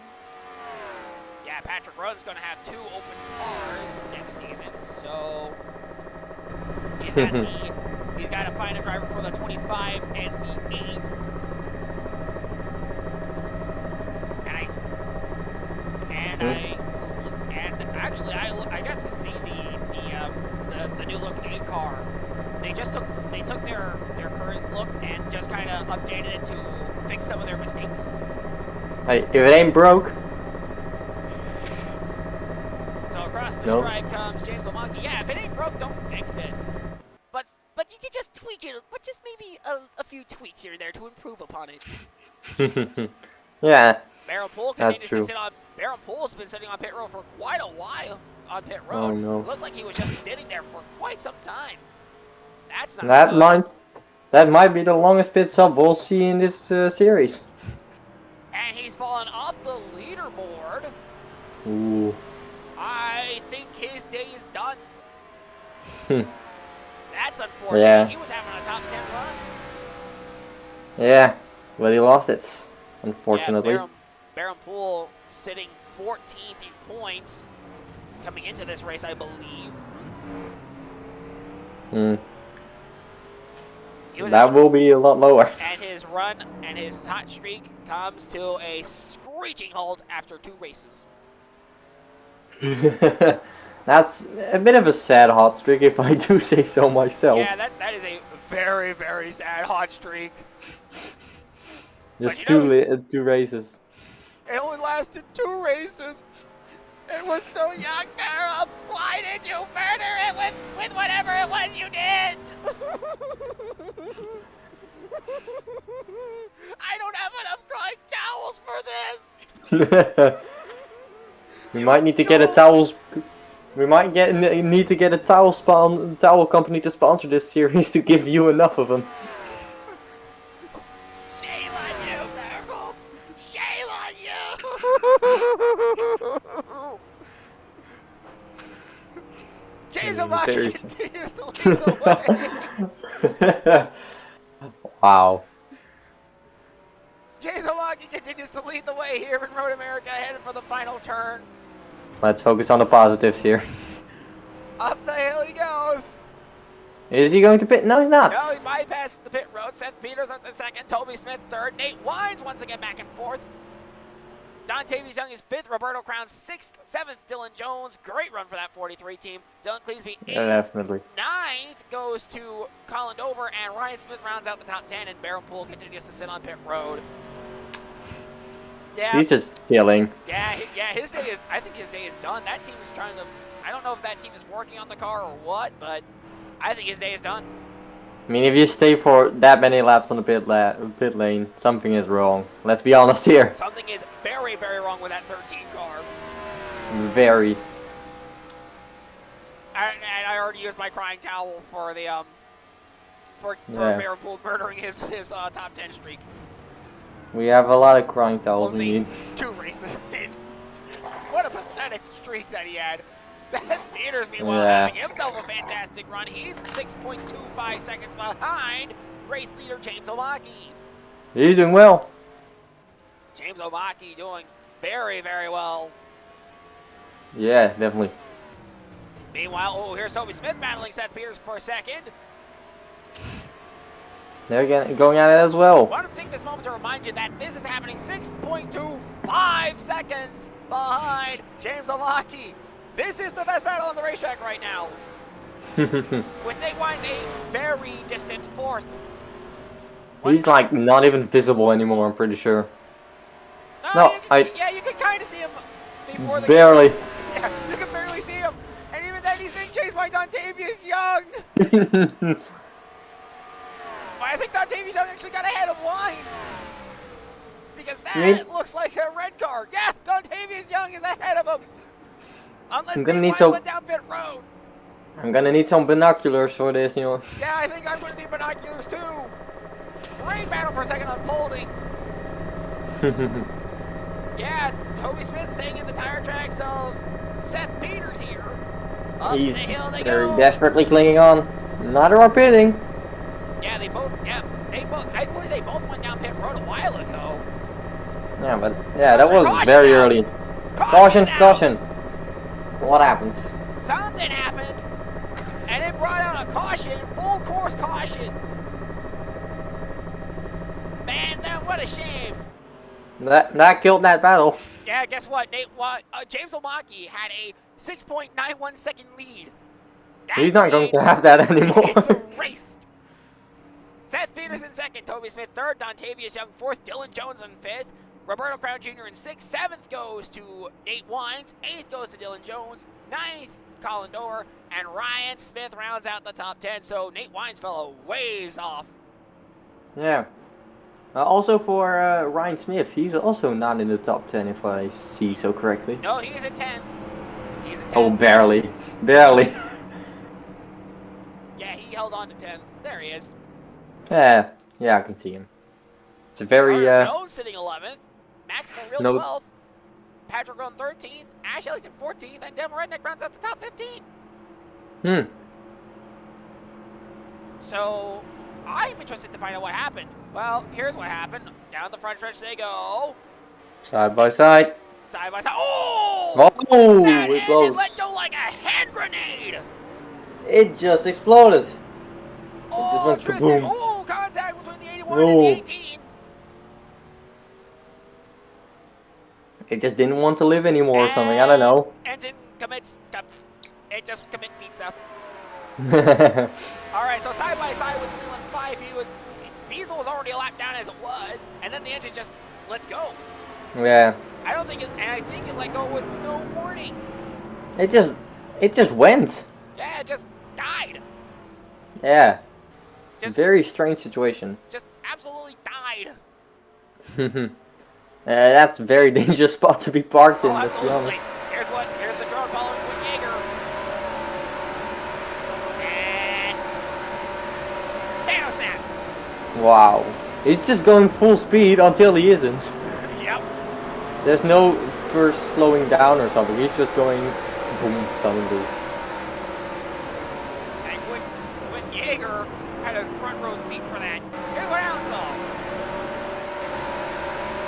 Yeah, Patrick Roden's going to have 2 open cars next season, so he's got to find a driver for the 25 and the 8. And actually I got to see the new look 8 car. They took their current look and just kind of updated it to fix some of their mistakes. Hey, if it ain't broke. So across the stripe comes James O'Maki. Yeah, if it ain't broke, don't fix it. But you can just tweak it, but just maybe a few tweaks here and there to improve upon it. Yeah. Baron Poole That's continues true. to sit on. Baron Poole's been sitting on pit road for quite a while on pit road. Oh no. Looks like he was just sitting there for quite some time. That's not That good. might be the longest pit stop we'll see in this series. And he's fallen off the leaderboard. Ooh. I think his day is done. Hmm. That's unfortunate. Yeah. He was having a top 10 run. Yeah, but he lost it, unfortunately. Yeah, Baron Poole sitting 14th in points coming into this race, I believe. Hmm. That will be a lot lower. And his run and his hot streak comes to a screeching halt after 2 races. That's a bit of a sad hot streak, if I do say so myself. Yeah, that is a very, very sad hot streak. Just you know, two races. It only lasted 2 races. It was so young, Baron. Why did you murder it with whatever it was you did? I don't have enough crying towels for this. We might need to get a towels. We might need to get a towel company to sponsor this series to give you enough of them. Shame on you, Baron. Shame on you. James O'Maki continues to lead the way. Wow. James O'Maki continues to lead the way here in Road America, headed for the final turn. Let's focus on the positives here. Up the hill he goes. Is he going to pit? No, he's not. No, he bypassed the pit road. Seth Peters at the second. Toby Smith third. Nate Wines once again back and forth. Don Tavius Young is 5th. Roberto Crown 6th. 7th. Dylan Jones. Great run for that 43 team. Dylan Cleesby 8th. Yeah, definitely. 9th goes to Colin Dover. And Ryan Smith rounds out the top 10. And Baron Poole continues to sit on pit road. Yeah. He's just killing. Yeah, his day is, I think his day is done. That team is trying to, I don't know if that team is working on the car or what, but I think his day is done. I mean, if you stay for that many laps on the pit lane, something is wrong. Let's be honest here. Something is very, very wrong with that 13 car. Very. And I already used my crying towel for the, for Baron Poole murdering his top 10 streak. We have a lot of crying towels we Only need. 2 races in. What a pathetic streak that he had. Seth Peters, meanwhile, having himself a fantastic run. He's 6.25 seconds behind race leader James O'Maki. He's doing well. James O'Maki doing very, very well. Yeah, definitely. Meanwhile, oh, here's Toby Smith battling Seth Peters for a second. They're going at it as well. I want to take this moment to remind you that this is happening 6.25 seconds behind James O'Maki. This is the best battle on the racetrack right now. With Nate Wines a very distant 4th. He's like not even visible anymore, I'm pretty sure. No, yeah, you can kind of see him before the barely. Yeah, you can barely see him. And even then, he's being chased by Don Tavius Young. I think Don Tavius Young actually got ahead of Wines. Because that looks like a red car. Yeah, Don Tavius Young is ahead of him. Unless Nate Wines went down pit road. I'm gonna need some binoculars for this, you know. Yeah, I think I'm gonna need binoculars too. Great battle for second unfolding. Yeah, Toby Smith staying in the tire tracks of Seth Peters here. Up the hill they go. Desperately clinging on. Neither are pitting. Yeah, I believe they both went down pit road a while ago. Yeah, but that was very early. Caution. What happened? Something happened, and it brought out a caution, full course caution. Man, what a shame. That killed that battle. Yeah, guess what? James O'Maki had a 6.91 second lead. He's not going to have that anymore. It's erased. Seth Peters in second, Toby Smith third, Don Tavius Young fourth, Dylan Jones in fifth, Roberto Crown Jr. in sixth, seventh goes to Nate Wines, eighth goes to Dylan Jones, ninth Colin Dover, and Ryan Smith rounds out the top 10. So Nate Wines fell a ways off. Yeah. Also for Ryan Smith, he's also not in the top 10 if I see so correctly. No, he's in 10th. He's in 10th. Oh, barely. Barely. Yeah, he held on to 10th. There he is. Yeah, I can see him. It's a very Carter Jones sitting 11th. Max Morrill no, 12th. Patrick Rowan 13th. Ash Ellington 14th. And Dem Redneck rounds out the top 15. So, I'm interested to find out what happened. Well, here's what happened. Down the front stretch they go. Side by side. Side by side. Oh! Oh, That it engine blows. let go like a hand grenade. It just exploded. Oh, It just went Tristan. kaboom. Oh, contact between the 81 and the 18. It just didn't want to live anymore or something. I don't know. Engine commits. It just commit pizza. All right, so side by side with Leland 5, Diesel was already a lap down as it was, and then the engine just lets go. Yeah. I don't think it, and I think it let go with no warning. It just went. Yeah, it just died. Yeah. Just Very strange situation. Just absolutely died. That's a very dangerous spot to be parked in, Oh, let's be absolutely. honest. Here's the drone following Quinn Yeager. And Dano snap. Wow. He's just going full speed until he isn't. Yep. There's no first slowing down or something. He's just going boom suddenly. And Quinn Yeager had a front row seat for that. Here's what Alan saw.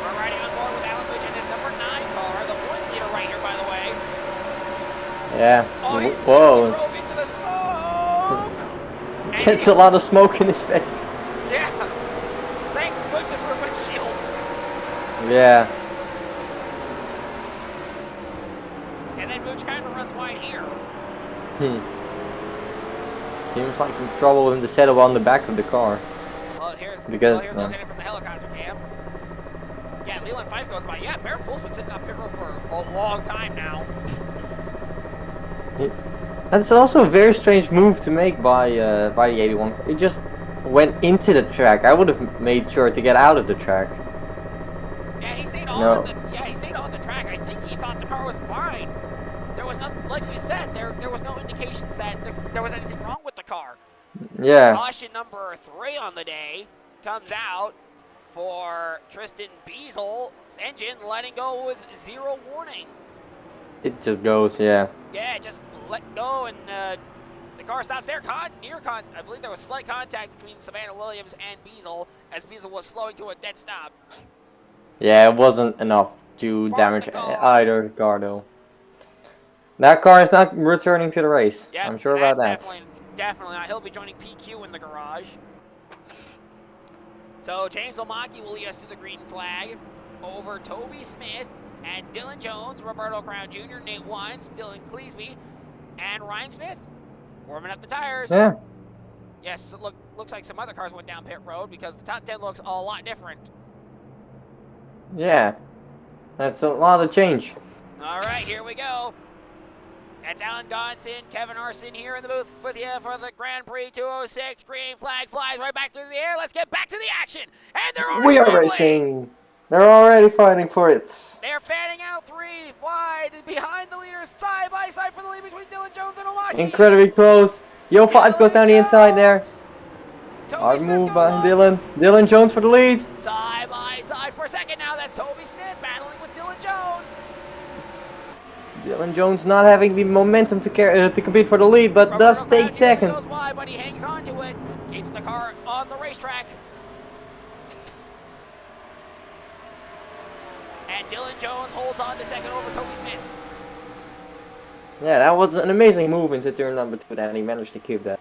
We're riding on board with Alan Bridge and his number 9 car, the points leader right here, by the way. Yeah. Oh, he Whoa. drove into the smoke. Gets a lot of smoke in his face. Yeah. Thank goodness for windshields. Yeah. And then Mooch kind of runs wide here. Seems like some trouble in the setup on the back of the car. Well, here's Because, looking at from the helicopter cam. Yeah, Leland 5 goes by. Yeah, Barrett Pool's been sitting up pit road for a long time now. That's also a very strange move to make by the 81. It just went into the track. I would have made sure to get out of the track. Yeah, he stayed he stayed on the track. I think he thought the car was fine. There was nothing, like you said, there was no indications that there was anything wrong with the car. Yeah. Caution number 3 on the day comes out for Tristan Beasel's engine letting go with 0 warning. It just goes, yeah. Yeah, just let go and the car stops there. I believe there was slight contact between Savannah Williams and Beasel as Beasel was slowing to a dead stop. Yeah, it wasn't enough to damage either car though. That car is not returning to the race. Yep, I'm sure about that. Definitely not. He'll be joining PQ in the garage. So James Omaki will lead us to the green flag over Toby Smith and Dylan Jones, Roberto Crown Jr., Nate Wines, Dylan Cleesby, and Ryan Smith warming up the tires. Yeah. Yes, looks like some other cars went down pit road because the top 10 looks a lot different. Yeah. That's a lot of change. All right, here we go. That's Alan Gonson, Kevin Arson here in the booth with you for the Grand Prix 206. Green flag flies right back through the air. Let's get back to the action. And they're already We are racing. They're already fighting for it. They're fanning out 3 wide behind the leaders, side by side for the lead between Dylan Jones and Omaki. Incredibly close. Yo 5 goes down the inside there. Toby Smith move by Dylan. Dylan Jones for the lead. Side by side for a second now. That's Toby Smith battling with Dylan Jones. Dylan Jones not having the momentum to compete for the lead, but does take seconds. Goes wide, but he hangs on to it. Keeps the car on the racetrack. And Dylan Jones holds on to second over Toby Smith. Yeah, that was an amazing move into turn number 2, and he managed to keep that.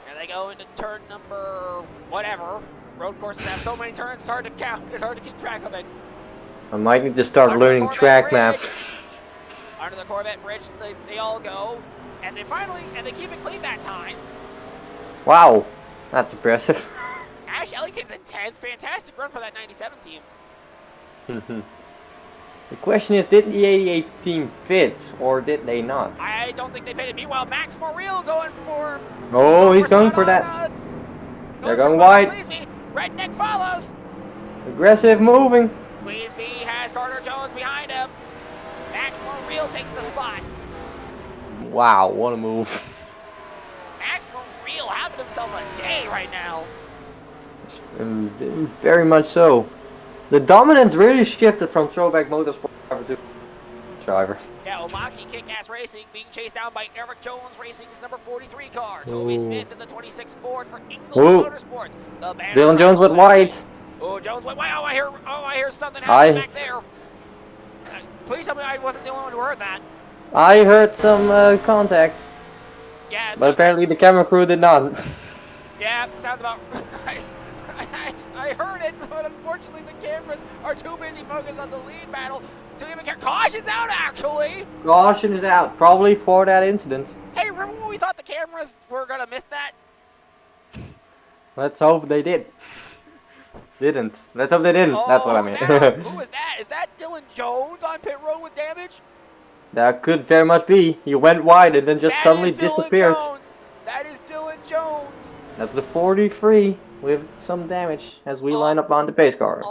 Here they go into turn number whatever. Road courses have so many turns, it's hard to count. It's hard to keep track of it. I might need to start learning track maps. Under the Corvette bridge, they all go, and they keep it clean that time. Wow, that's impressive. Ash Ellington's in 10th. Fantastic run for that 97 team. The question is, did the 88 team fit, or did they not? I don't think they pitted. Meanwhile, Max Morrill going for... Oh, he's going for that. They're going wide. Redneck follows. Aggressive moving. Pleaseby has Carter Jones behind him. Max Real takes the spot. Wow, what a move. Max Real having himself a day right now. Very much so. The dominance really shifted from throwback motorsport driver to driver. Yeah, Omaki Kick-Ass Racing being chased down by Eric Jones Racing's number 43 car. Toby Smith in the 26 Ford for Ingalls Motorsports. The Dylan Jones went white. Oh, Jones went white. I hear something happening back there. Please tell me I wasn't the only one who heard that. I heard some contact. Yeah. But apparently the camera crew did not. Yeah, sounds about right. I heard it, but unfortunately the cameras are too busy focused on the lead battle to even care. Caution's out, actually! Caution is out, probably for that incident. Hey, remember when we thought the cameras were gonna miss that? Let's hope they did. Didn't. Let's hope they didn't. That's what I mean. Who is that? Is that Dylan Jones on pit road with damage? That could very much be. He went wide and then just suddenly disappeared. Jones. That is Dylan Jones. That's the 43 with some damage as we line up on the pace car.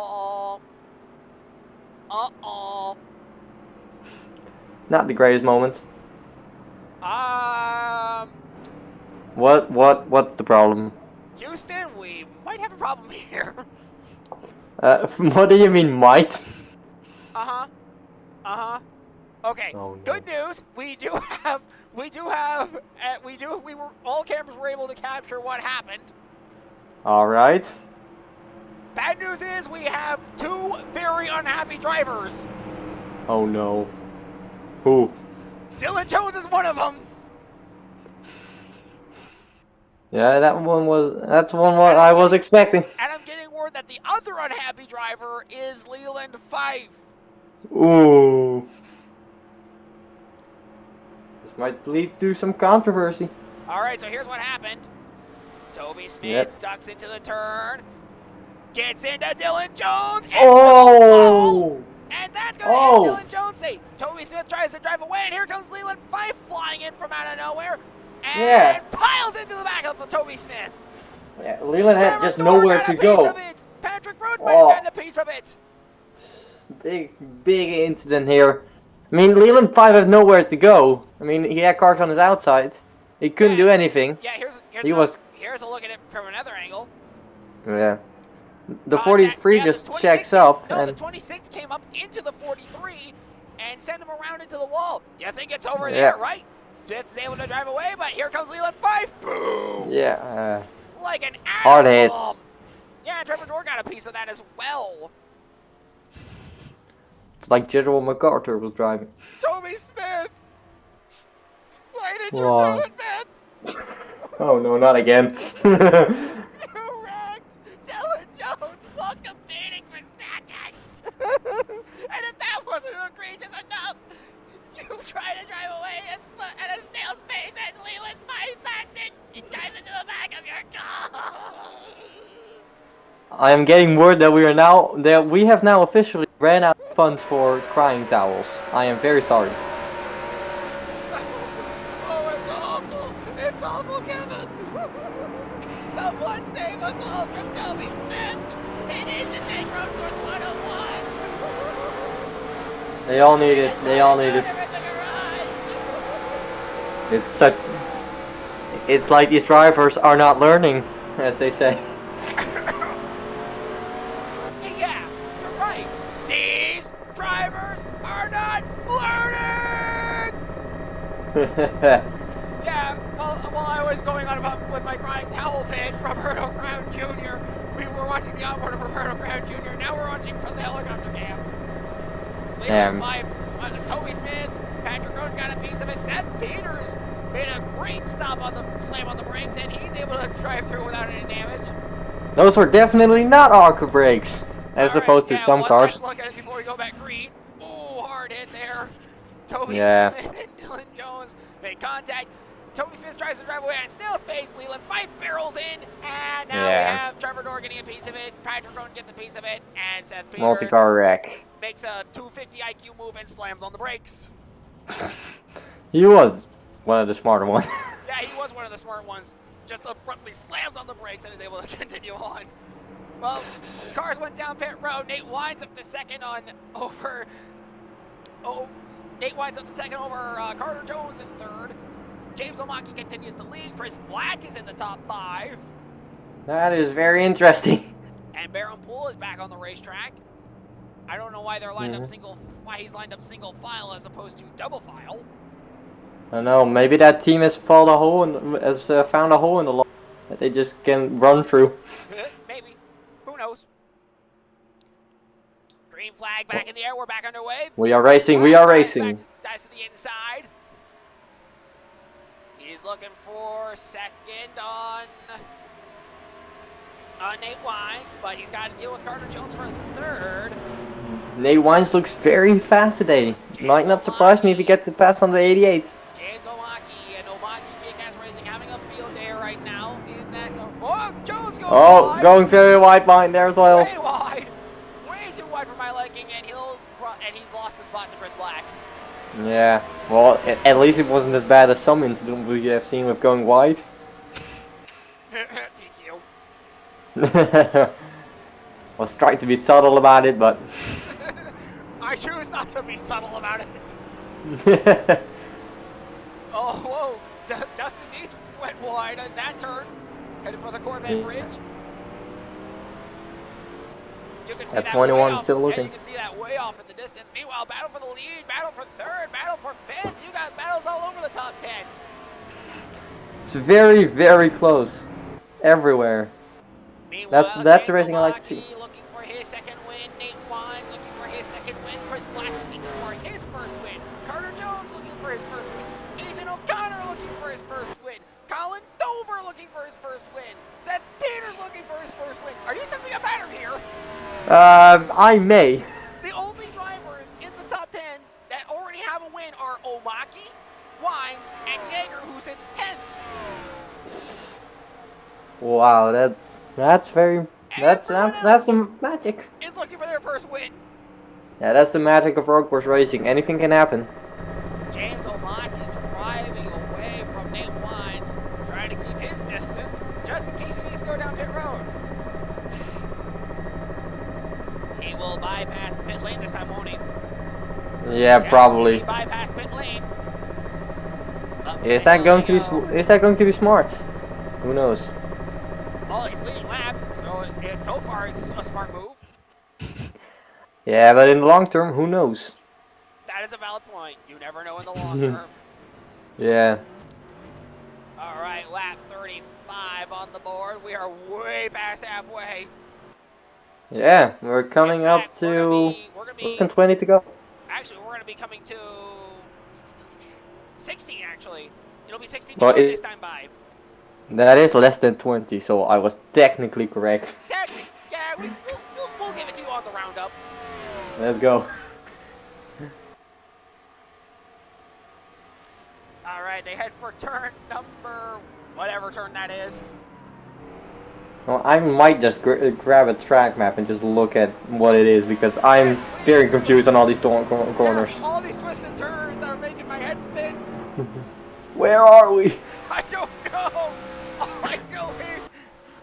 Not the greatest moment. What's the problem? Houston, we might have a problem here. What do you mean might? Okay. Oh, no. Good news. All cameras were able to capture what happened. All right. Bad news is we have two very unhappy drivers. Oh no. Who? Dylan Jones is one of them. Yeah, that's one what I was expecting. And I'm getting word that the other unhappy driver is Leland Fife. Ooh. This might lead to some controversy. All right, so here's what happened. Toby Smith ducks into the turn, gets into Dylan Jones, and and that's going to end Dylan Jones' day. Toby Smith tries to drive away, and here comes Leland Fife flying in from out of nowhere, and piles into the back of Toby Smith. Yeah, Leland had just nowhere to go. Patrick Roden might have gotten a piece of it. Big incident here. I mean, Leland 5 had nowhere to go. I mean, he had cars on his outside. He couldn't do anything. Yeah, here's a look at it from another angle. Yeah. The 43 just checks up. No, the 26 came up into the 43 and sent him around into the wall. You think it's over there, right? Smith is able to drive away, but here comes Leland Fife. Boom! Yeah. Like an hard hit. Yeah, Trevor Dorr got a piece of that as well. It's like General MacArthur was driving. Toby Smith! Why did you do it, man? Oh no, not again. You wrecked Dylan Jones. Welcome beating for second. And if that wasn't egregious enough, you try to drive away at a snail's pace and Leland Fife backs it. He drives into the back of your car. I am getting word that we have now officially ran out of funds for crying towels. I am very sorry. Oh, it's awful. It's awful, Kevin. Someone save us all from Toby Smith. He needs to take Road Course 101. They all need it. They all need it. It's like these drivers are not learning, as they say. Yeah, you're right. These drivers are not learning. Yeah, while I was going on with my crying towel bit, Roberto Brown Jr., we were watching the onboard of Roberto Brown Jr., now we're watching from the helicopter cam. Leland Fife, Toby Smith, Patrick Roden got a piece of it. Seth Peters made a great stop on the slam on the brakes, and he's able to drive through without any damage. Those were definitely not ARCA brakes, as opposed to some cars. Let's look at it before we go back green. Ooh, hard hit there. Toby Smith and Dylan Jones make contact. Toby Smith tries to drive away at snail's pace. Leland Fife barrels in, and now we have Trevor Dorr getting a piece of it. Patrick Roden gets a piece of it, and Seth Peters multi-car wreck makes a 250 IQ move and slams on the brakes. He was one of the smarter ones. Yeah, he was one of the smart ones. Just abruptly slams on the brakes and is able to continue on. Well, cars went down pit road. Nate winds up the second over Carter Jones in third. James Omaki continues to lead. Chris Black is in the top 5. That is very interesting. And Baron Poole is back on the racetrack. I don't know why they're lined up why he's lined up single file as opposed to double file. I don't know. Maybe that team has found a hole in the law that they just can run through. Maybe. Who knows? Green flag back in the air. We're back underway. We are racing. We are racing. Dives to the inside. He's looking for second on Nate Wines, but he's got to deal with Carter Jones for third. Nate Wines looks very fast today. Might not surprise me if he gets a pass on the 88. James Omaki and Omaki Gas Racing having a field day right now in that. Oh, Jones goes wide. Going very wide line there as well. Way wide. Way too wide for my liking, and he's lost the spot to Chris Black. Yeah, well, at least it wasn't as bad as some incident we have seen with going wide. Thank you. Was trying to be subtle about it, but I choose not to be subtle about it. Oh, whoa! Dustin Dees went wide on that turn, headed for the Corvette Bridge. You can see at that 21 way off. still looking. Yeah, you can see that way off in the distance. Meanwhile, battle for the lead, battle for third, battle for fifth. You got battles all over the top 10. It's very, very close. Everywhere. Meanwhile, That's the James racing I like to see. Omaki looking for his second win. Nate Wines looking for his second win. Chris Black looking for his first win. Carter Jones looking for his first win. Ethan O'Connor looking for his first win. Colin Dover looking for his first win. Seth Peters looking for his first win. Are you sensing a pattern here? I may. The only drivers in the top 10 that already have a win are Omaki, Wines, and Yeager, who sits 10th. Wow, that's very that's the magic. Is looking for their first win. Yeah, that's the magic of road course racing. Anything can happen. James Omaki driving away from Nate Wines, trying to keep his distance, just in case he needs to go down pit road. He will bypass the pit lane this time, won't he? Yeah, probably. He bypassed pit lane. Is that going to be smart? Who knows? Oh, he's leading laps, so far it's a smart move. Yeah, but in the long term, who knows? That is a valid point. You never know in the long term. Yeah. All right, lap 35 on the board. We are way past halfway. Yeah, we're coming up to less than 20 to go. Actually, we're going to be coming to 16, actually. It'll be 16 to Well, go this time by. That is less than 20, so I was technically correct. Technically, yeah, we'll give it to you on the roundup. Let's go. All right, they head for turn number, whatever turn that is. Well, I might just grab a track map and just look at what it is, because I'm very confused on all these corners. Yeah, all these twists and turns are making my head spin. Where are we? I don't know.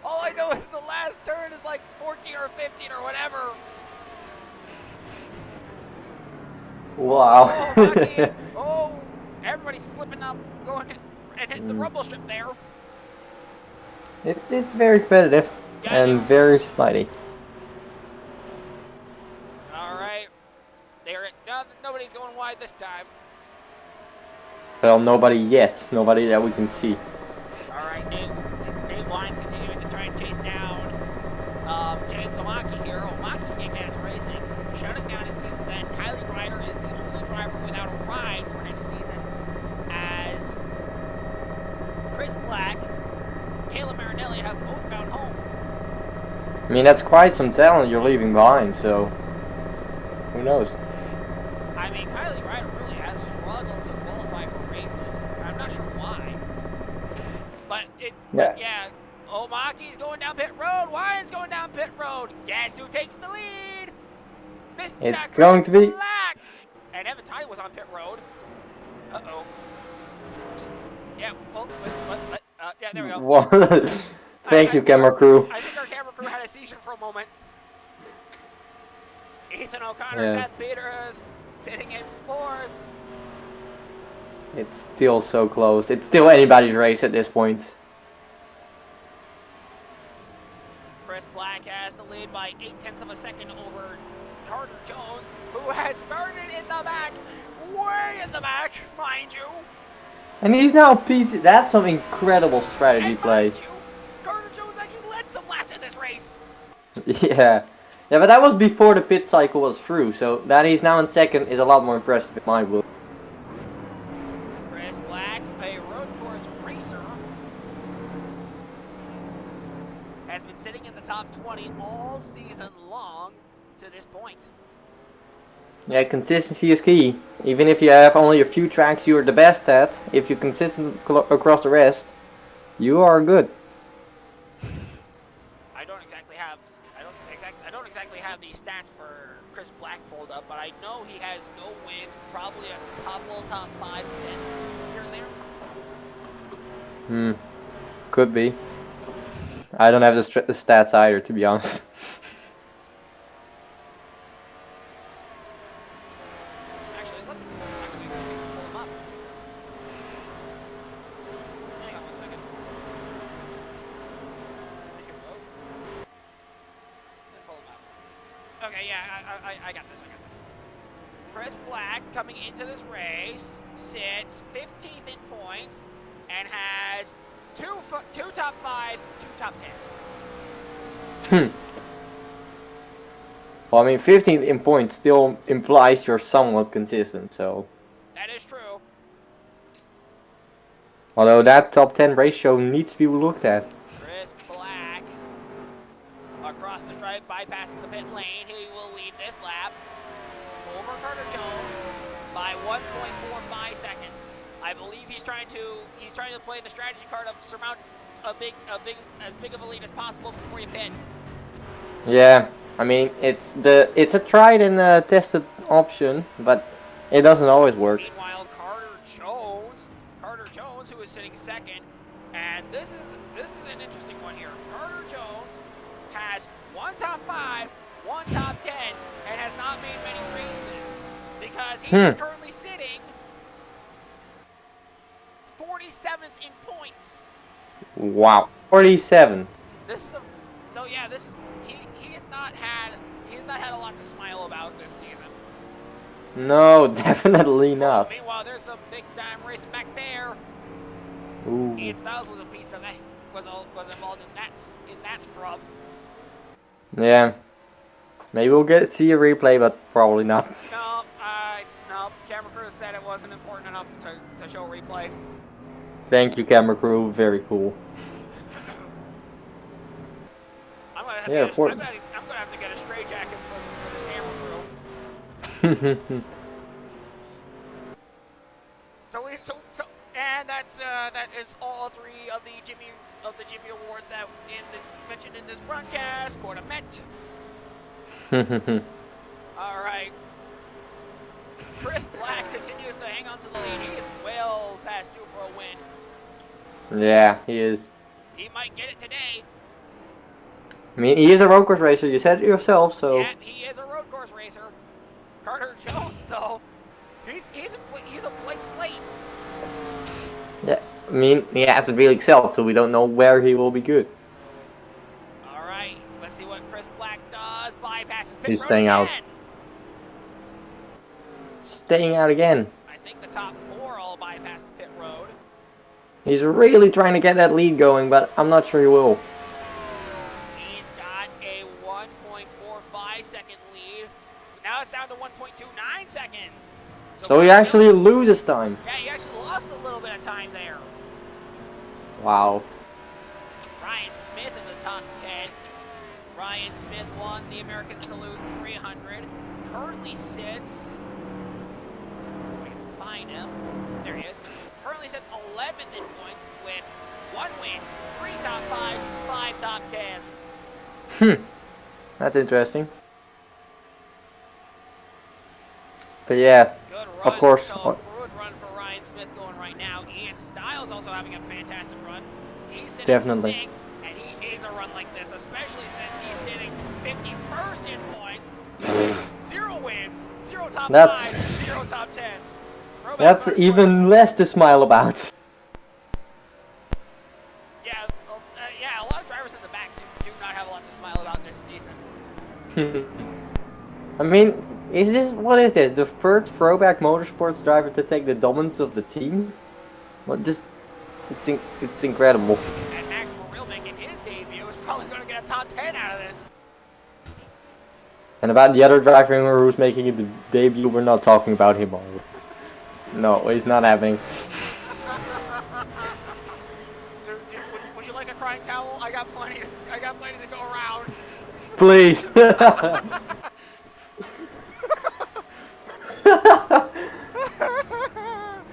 All I know is the last turn is like 14 or 15 or whatever. Wow. Oh, everybody's slipping up, going and hitting the rumble strip there. It's very competitive and very slidey. All right, nobody's going wide this time. Well, nobody yet. Nobody that we can see. All right, Nate Wines continuing to try and chase down James Omaki here. Omaki Gas Racing shutting down in season's end. Kylie Ryder is the only driver without a ride for next season, as Chris Black, Kayla Marinelli have both found homes. I mean, that's quite some talent you're leaving behind, so who knows? I mean, Kylie Ryder really has struggled to qualify for races. I'm not sure why. But yeah, Omaki's going down pit road. Wines going down pit road. Guess who takes the lead? Mr. It's Chris going to be Black. And Evan Toddy was on pit road. Uh-oh. Yeah, well, yeah, there we go. Thank you, camera crew. I think our camera crew had a seizure for a moment. Ethan O'Connor, Yeah. Seth Peters sitting in fourth. It's still so close. It's still anybody's race at this point. Chris Black has the lead by 0.8 of a second over Carter Jones, who had started in the back, way in the back, mind you. And he's now PT. That's some incredible strategy And play. mind you, Carter Jones actually led some laps in this race. Yeah. Yeah, but that was before the pit cycle was through, so that he's now in second is a lot more impressive in my book. Chris Black, a road course racer, has been sitting in the top 20 all season long to this point. Yeah, consistency is key. Even if you have only a few tracks you are the best at, if you're consistent across the rest, you are good. I don't exactly have the stats for Chris Black pulled up, but I know he has no wins, probably a couple top 5s and 10s here and there. Could be. I don't have the stats either, to be honest. Actually, we can pull them up. Hang on 1 second. Make it load. Then pull them up. Okay, yeah, I got this. Chris Black coming into this race sits 15th in points and has two top 5s, 2 top 10s. Well, I mean, 15 in points still implies you're somewhat consistent, so. That is true. Although that top 10 ratio needs to be looked at. Chris Black across the stripe, bypassing the pit lane. He will lead this lap over Carter Jones by 1.45 seconds. I believe he's trying to play the strategy card of surmount as big of a lead as possible before you pit. Yeah, I mean, it's a tried and tested option, but it doesn't always work. Meanwhile, Carter Jones, who is sitting second, and this is an interesting one here. Carter Jones has 1 top 5, 1 top 10, and has not made many races because he's currently sitting 47th in points. Wow, 47. He's not had a lot to smile about this season. No, definitely not. Meanwhile, there's some big time racing back there. Ooh. Ian Styles was a piece of that was involved in that scrub. Yeah, maybe we'll see a replay, but probably not. No. Camera crew said it wasn't important enough to show a replay. Thank you, camera crew. Very cool. I'm gonna have to get a stray jacket for this camera crew. And that is all 3 of the Jimmy Awards that mentioned in this broadcast. Quarter met. All right. Chris Black continues to hang on to the lead. He is well past due for a win. Yeah, he is. He might get it today. I mean, he is a road course racer. You said it yourself, so. Yeah, he is a road course racer. Carter Jones, though, he's a blank slate. Yeah, I mean, he hasn't really excelled, so we don't know where he will be good. All right, let's see what Chris Black does. Bypasses pit He's road staying out. again. Staying out again. I think the top 4 all bypass the pit road. He's really trying to get that lead going, but I'm not sure he will. He's got a 1.45 second lead. Now it's down to 1.29 seconds. So he actually loses time. Yeah, he actually lost a little bit of time there. Wow. Ryan Smith in the top 10. Ryan Smith won the American Salute 300. Currently sits... I can find him. There he is. Currently sits 11th in points with 1 win, 3 top 5s, 5 top 10s. That's interesting. But yeah, Good run. of course. So good run for Ryan Smith going right now. Ian Styles also having a fantastic run. He's sitting Definitely. 6th, and he 51st in points with 0 wins, 0 top That's- 5s, 0 top 10s. Throwback That's motorsports. even less to smile about. Yeah, yeah, a lot of drivers in the back do not have a lot to smile about this season. I mean, what is this? The first throwback motorsports driver to take the dominance of the team? Well, it's incredible. And Max Morrill making his debut is probably going to get a top 10 out of this. And about the other driver who's making the debut, we're not talking about him already. No, it's not happening. Dude, would you like a crying towel? I got plenty to go around. Please.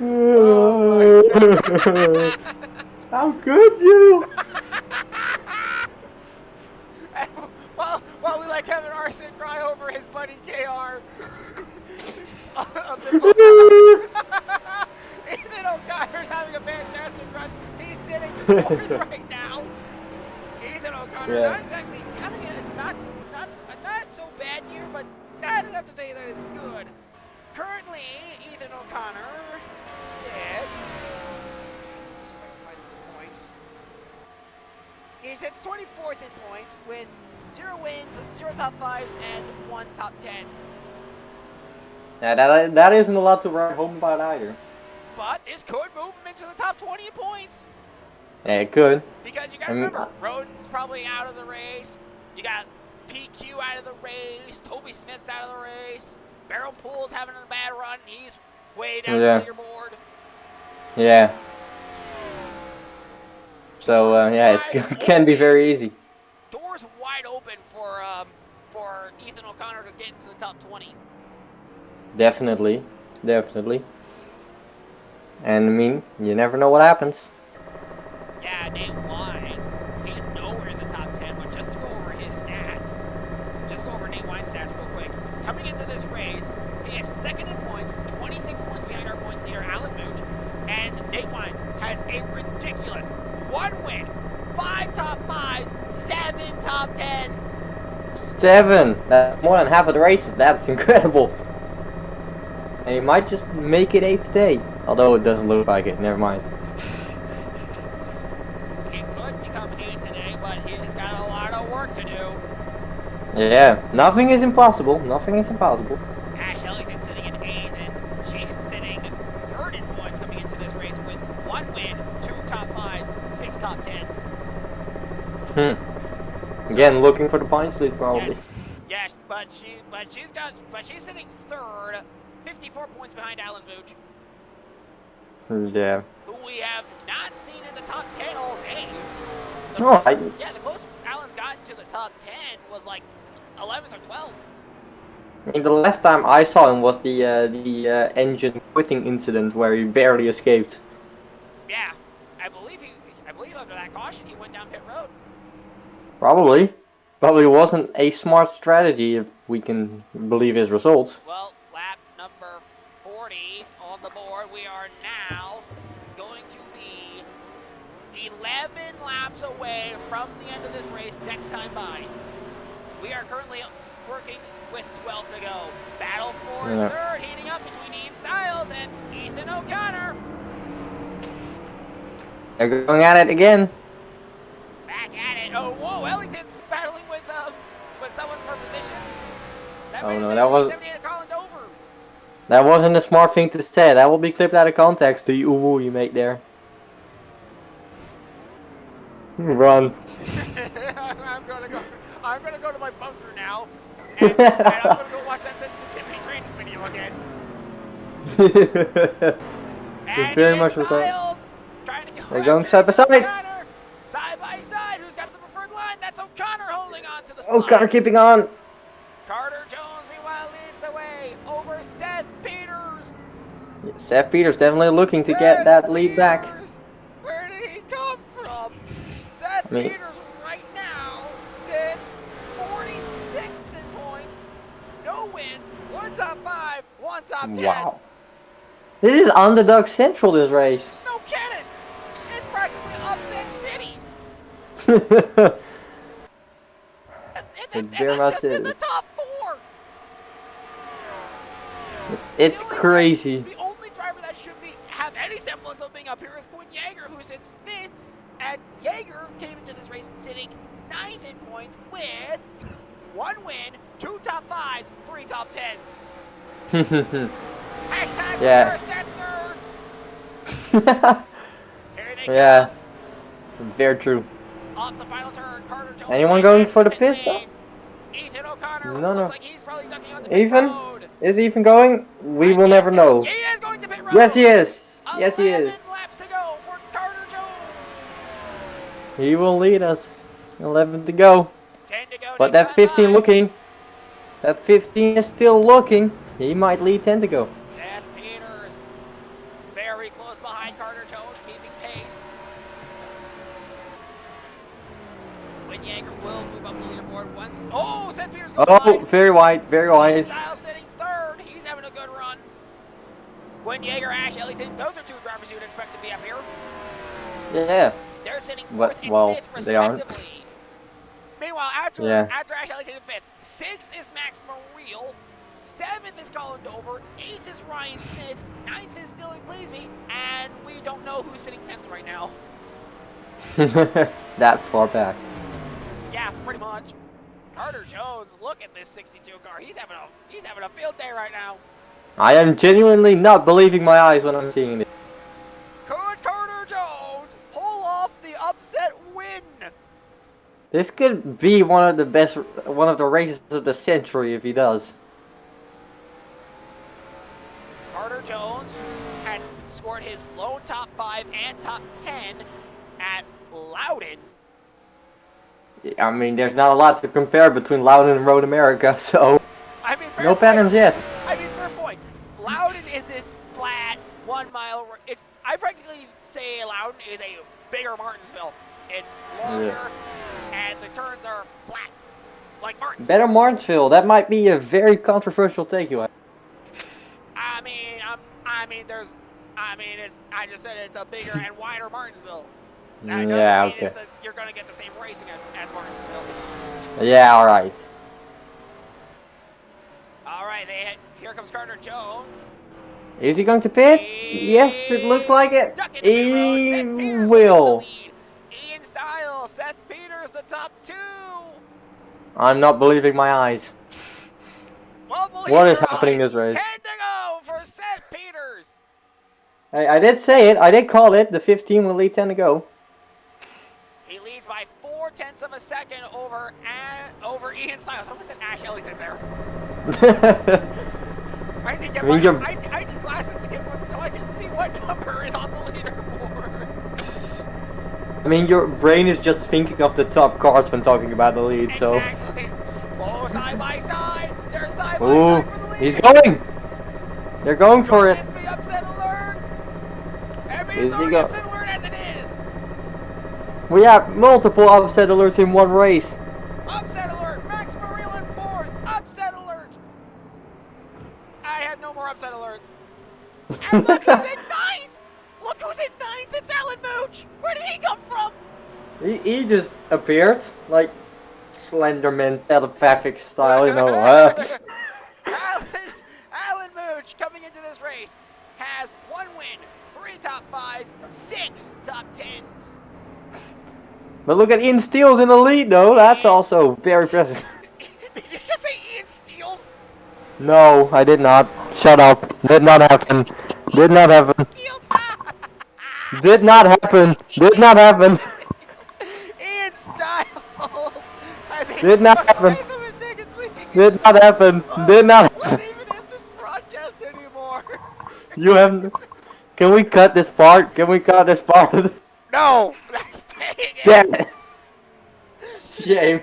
Oh How could you? And while we let Kevin Arson cry over his buddy KR. Ethan O'Connor's having a fantastic run. He's sitting 4th right now. Ethan O'Connor, Yeah. not exactly having a not so bad year, but not enough to say that it's good. Currently, Ethan O'Connor sits. See if I can find the points. He sits 24th in points with 0 wins, 0 top 5s, and 1 top 10. Yeah, that isn't a lot to write home about either. But this could move him into the top 20 in points. Yeah, it could. Because you gotta remember, Roden's probably out of the race. You got PQ out of the race. Toby Smith's out of the race. Barrel Pool's having a bad run. He's way down the leaderboard. Yeah. So yeah, it can be very easy. Doors wide open for Ethan O'Connor to get into the top 20. Definitely. And I mean, you never know what happens. Yeah, Nate Wines, he's nowhere in the top 10, but just to go over his stats, just go over Nate Wines' stats real quick. Coming into this race, he is 2nd in points, 26 points behind our points leader, Alan Mooch, and Nate Wines has a ridiculous 1 win, 5 top 5s, 7 top 10s. 7! That's more than half of the races. That's incredible. And he might just make it 8 today. Although it doesn't look like it. Never mind. It could become 8 today, but he's got a lot of work to do. Yeah, nothing is impossible. Nothing is impossible. Ash Ellington's sitting in 8th, and she's sitting 3rd in points coming into this race with 1 win, 2 top 5s, 6 top 10s. Again, looking for the points lead probably. Yeah, but she's sitting 3rd, 54 points behind Alan Mooch, Yeah. who we have not seen in the top 10 all day. The closest Alan's gotten to the top 10 was like 11th or 12th. I mean, the last time I saw him was the engine quitting incident where he barely escaped. Yeah, I believe under that caution he went down pit road. Probably wasn't a smart strategy if we can believe his results. Well, lap number 40 on the board. We are now going to be 11 laps away from the end of this race next time by. We are currently working with 12 to go. Battle for 3rd, heating up between Ian Stiles and Ethan O'Connor. They're going at it again. Back at it. Oh, whoa! Ellington's battling with someone for position. That wasn't a smart thing to say. That will be clipped out of context. The ooh you make there. Run. I'm gonna go to my bunker now, and I'm gonna go watch that sensitivity training video again. And very much Styles trying to go. They're going side by side. O'Connor, side by side. Who's got the preferred line? That's O'Connor holding on to the spot. O'Connor keeping on. Carter Jones, meanwhile, leads the way over Seth Peters. Yeah, Seth Peters definitely looking to get that lead back. Where did he come from? Seth Peters right now sits 46th in points. No wins, 1 top 5, 1 top 10. Wow. This is underdog central, this race. No kidding. It's practically upset city. At It And very that's much just in the is. top 4. It's The only crazy. The only driver that should have any semblance of being up here is Quinn Yeager, who sits 5th. And Yeager came into this race sitting 9th in points with 1 win, 2 top 5s, 3 top 10s. Hashtag we Yeah. are stats nerds. Here they Yeah. come. Very true. Off the final turn, Carter Jones. Anyone right going next for to the pit pit stop? lane. Ethan O'Connor No, looks no. like he's probably ducking on the pit Ethan? road. Is Ethan going? We I will can't never tell. know. He is going to pit road. Yes, he is. Yes, he 11 is. laps to go for Carter Jones. He will lead us. 11 to go. 10 to go. But Next that 15 lap. looking. That 15 is still looking. He might lead 10 to go. Seth Peters very close behind Carter Jones, keeping pace. Quinn Yeager will move up the leaderboard once. Oh, Seth Peters goes Oh, wide. very wide, very Ian wide. Styles sitting 3rd. He's having a good run. Quinn Yeager, Ash Ellington, those are 2 drivers you would expect to be up here. Yeah. They're sitting 4th But, and well, 5th they aren't. respectively. Meanwhile, after Ash Ellington in 5th, 6th is Max Mariel, 7th is Colin Dover, 8th is Ryan Smith, 9th is Dylan Gleesby, and we don't know who's sitting 10th right now. That far back. Yeah, pretty much. Carter Jones, look at this 62 car. He's having a field day right now. I am genuinely not believing my eyes when I'm seeing it. Could Carter Jones pull off the upset win? This could be one of the races of the century if he does. Carter Jones had scored his lone top 5 and top 10 at Loudon. I mean, there's not a lot to compare between Loudon and Road America, so I mean, fair no point. patterns yet. I mean, fair point. Loudon is this flat 1 mile. I practically say Loudon is a bigger Martinsville. It's longer, and the turns are flat, like Martinsville. Better Martinsville. That might be a very controversial take, you. I just said it's a bigger and wider Martinsville. Yeah, That doesn't mean okay. you're going to get the same racing as Martinsville. Yeah, all right. All right, here comes Carter Jones. Is he going to pit? Yes, it looks like it. Stuck into the road. He Seth Peters will. with the lead. Ian Styles, Seth Peters, the top 2. I'm not believing my eyes. Well, What is happening this race? 10 to go for Seth Peters. I did say it. I did call it. The 15 will lead 10 to go. He leads by 0.4 of a second over Ian Styles. I almost said Ash Ellington there. I need to get I need glasses to get one so I can see what number is on the leaderboard. I mean, your brain is just thinking of the top cars when talking about the lead, so. Exactly. Oh, side by side. They're side by Ooh, side for the lead. he's going. They're going for it. SB upset alert. SB Is is he already go- upset alert as it is. We have multiple upset alerts in one race. Upset alert. Max Mariel in 4th. Upset alert. I had no more upset alerts. And look who's in 9th. Look who's in 9th. It's Alan Mooch. Where did he come from? He just appeared like Slenderman telepathic style, you know. Alan Mooch coming into this race has 1 win, 3 top 5s, 6 top 10s. But look at Ian Steele's in the lead, though. That's also very impressive. Did you just say Ian Steels? No, I did not. Shut up. Did not happen. Did not happen. Steels? Did not happen. Did not happen. Ian Styles has a Did not happen. 0.5 of a second lead. Did not happen. Did not What happen. even is this broadcast anymore? You haven't. Can we cut this part? Can we cut this part? No, that's staying in. Damn it. Shame.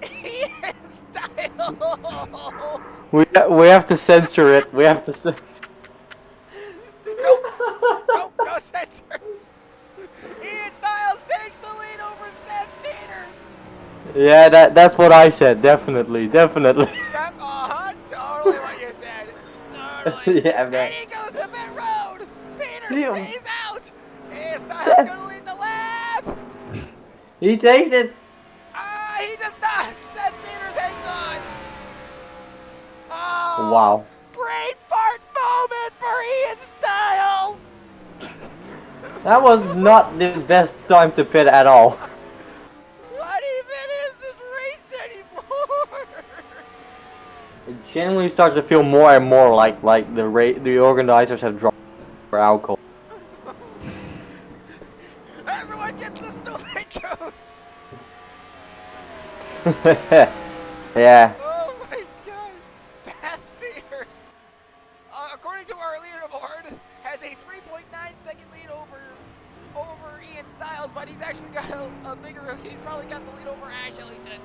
Ian Styles. We have to censor it. We have to censor. Nope, no censors. Ian Styles takes the lead over Seth Peters. Yeah, that's what I said. Definitely. Totally what you said. Totally. Yeah, And man. he goes to pit road. Peters Damn. stays out. Ian Styles Seth. gonna lead the lap. He takes it. He does not. Seth Wow. Brain fart moment for Ian Styles! That was not the best time to pit at all. What even is this race anymore? It genuinely starts to feel more and more like the organizers have dropped for alcohol. Everyone gets the stupid juice! Yeah. Oh my god! Seth Peters, according to our leaderboard, has a 3.9-second lead over Ian Styles, but he's actually got a bigger. He's probably got the lead over Ash Ellington.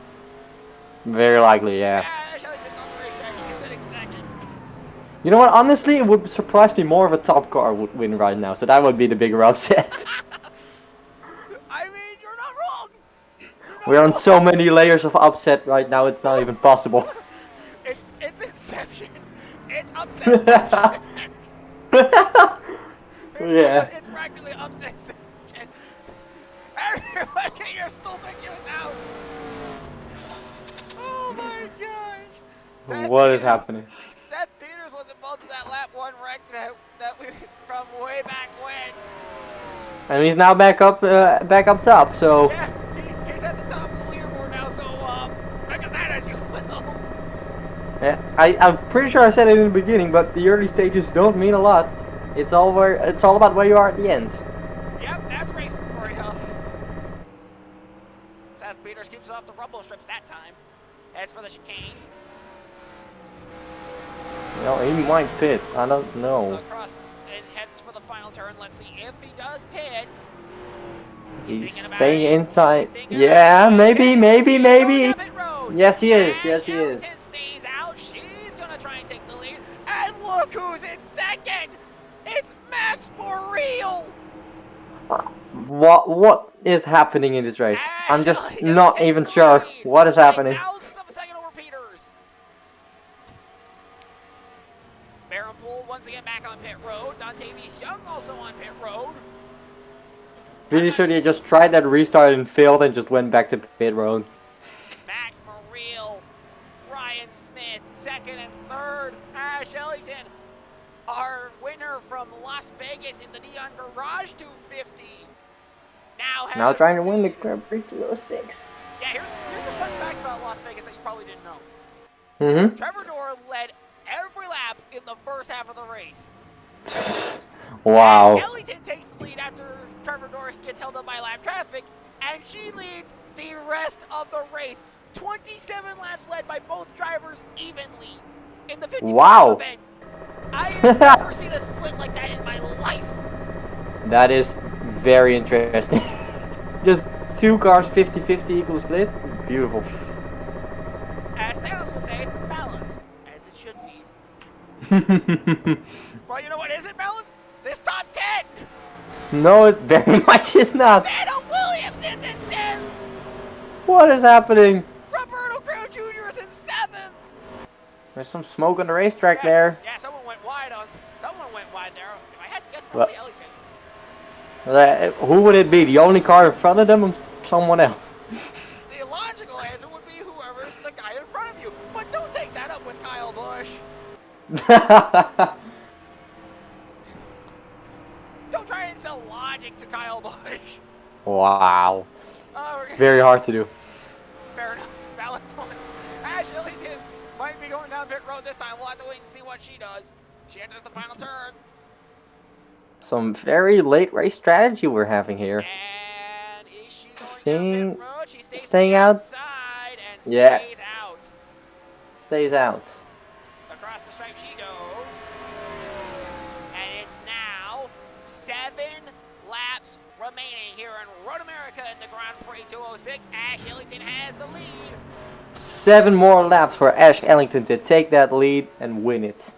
Very likely, yeah. Ash Ellington's on the racetrack. She's sitting second. You know what? Honestly, it would surprise me more if a top car would win right now. So that would be the bigger upset. I mean, you're not wrong. We're on so many layers of upset right now. It's not even possible. It's Inception. It's upsetception. Yeah. It's practically upsetception. Everyone, get your stupid juice out. Oh my gosh. What is happening? Seth Peters was involved in that lap 1 wreck that we from way back when. And he's now back up top. So. Yeah, he's at the top of the leaderboard now. So look at that as you will. Yeah, I'm pretty sure I said it in the beginning, but the early stages don't mean a lot. It's all about where you are at the ends. Yep, that's racing for you. Seth Peters keeps off the rumble strips that time. Heads for the chicane. No, he might pit. I don't know. Across and heads for the final turn. Let's see if he does pit. He's staying inside. Yeah, maybe. Yes, he is. Yes, he is. Ellington stays out. She's gonna try and take the lead. And look who's in second. It's Max Morreale. What is happening in this race? I'm just not even sure what is happening. Thousands of a second over Peters. Barenpool once again back on pit road. Dontavius Young also on pit road. Pretty sure they just tried that restart and failed and just went back to pit road. Max Morreale, Ryan Smith, second and third. Ash Ellington, our winner from Las Vegas in the Neon Garage 250. Now Trying to win the Grand Prix 206. Yeah, here's a fun fact about Las Vegas that you probably didn't know. Mm-hmm. Trevor Noah led every lap in the first half of the race. Wow. Ash Ellington takes the lead after Trevor Noah gets held up by lap traffic, and she leads the rest of the race. 27 laps led by both drivers evenly in the 50 event. I have never seen a split like that in my life. That is very interesting. Just two cars 50-50 equal split. It's beautiful. As Thanos would say, balanced, as it should be. Well, you know what isn't balanced? This top 10! No, it very much is not. Savannah Williams is in 10th! What is happening? Roberto Crown Jr. is in 7th! There's some smoke on the racetrack there. Yeah, someone went wide there. If I had to guess, probably Ellington. Who would it be? The only car in front of them or someone else? The logical answer would be whoever's the guy in front of you. But don't take that up with Kyle Busch. Don't try and sell logic to Kyle Busch. Wow. Oh, It's very hard to do. Fair enough. Valid point. Ash Ellington might be going down pit road this time. We'll have to wait and see what she does. She enters the final turn. Some very late race strategy we're having here. And is she going down pit road? She stays staying out. outside and Yeah. stays out. Stays out. Across the stripe she goes. And it's now 7 laps remaining here in Road America in the Grand Prix 206. Ash Ellington has the lead. 7 more laps for Ash Ellington to take that lead and win it.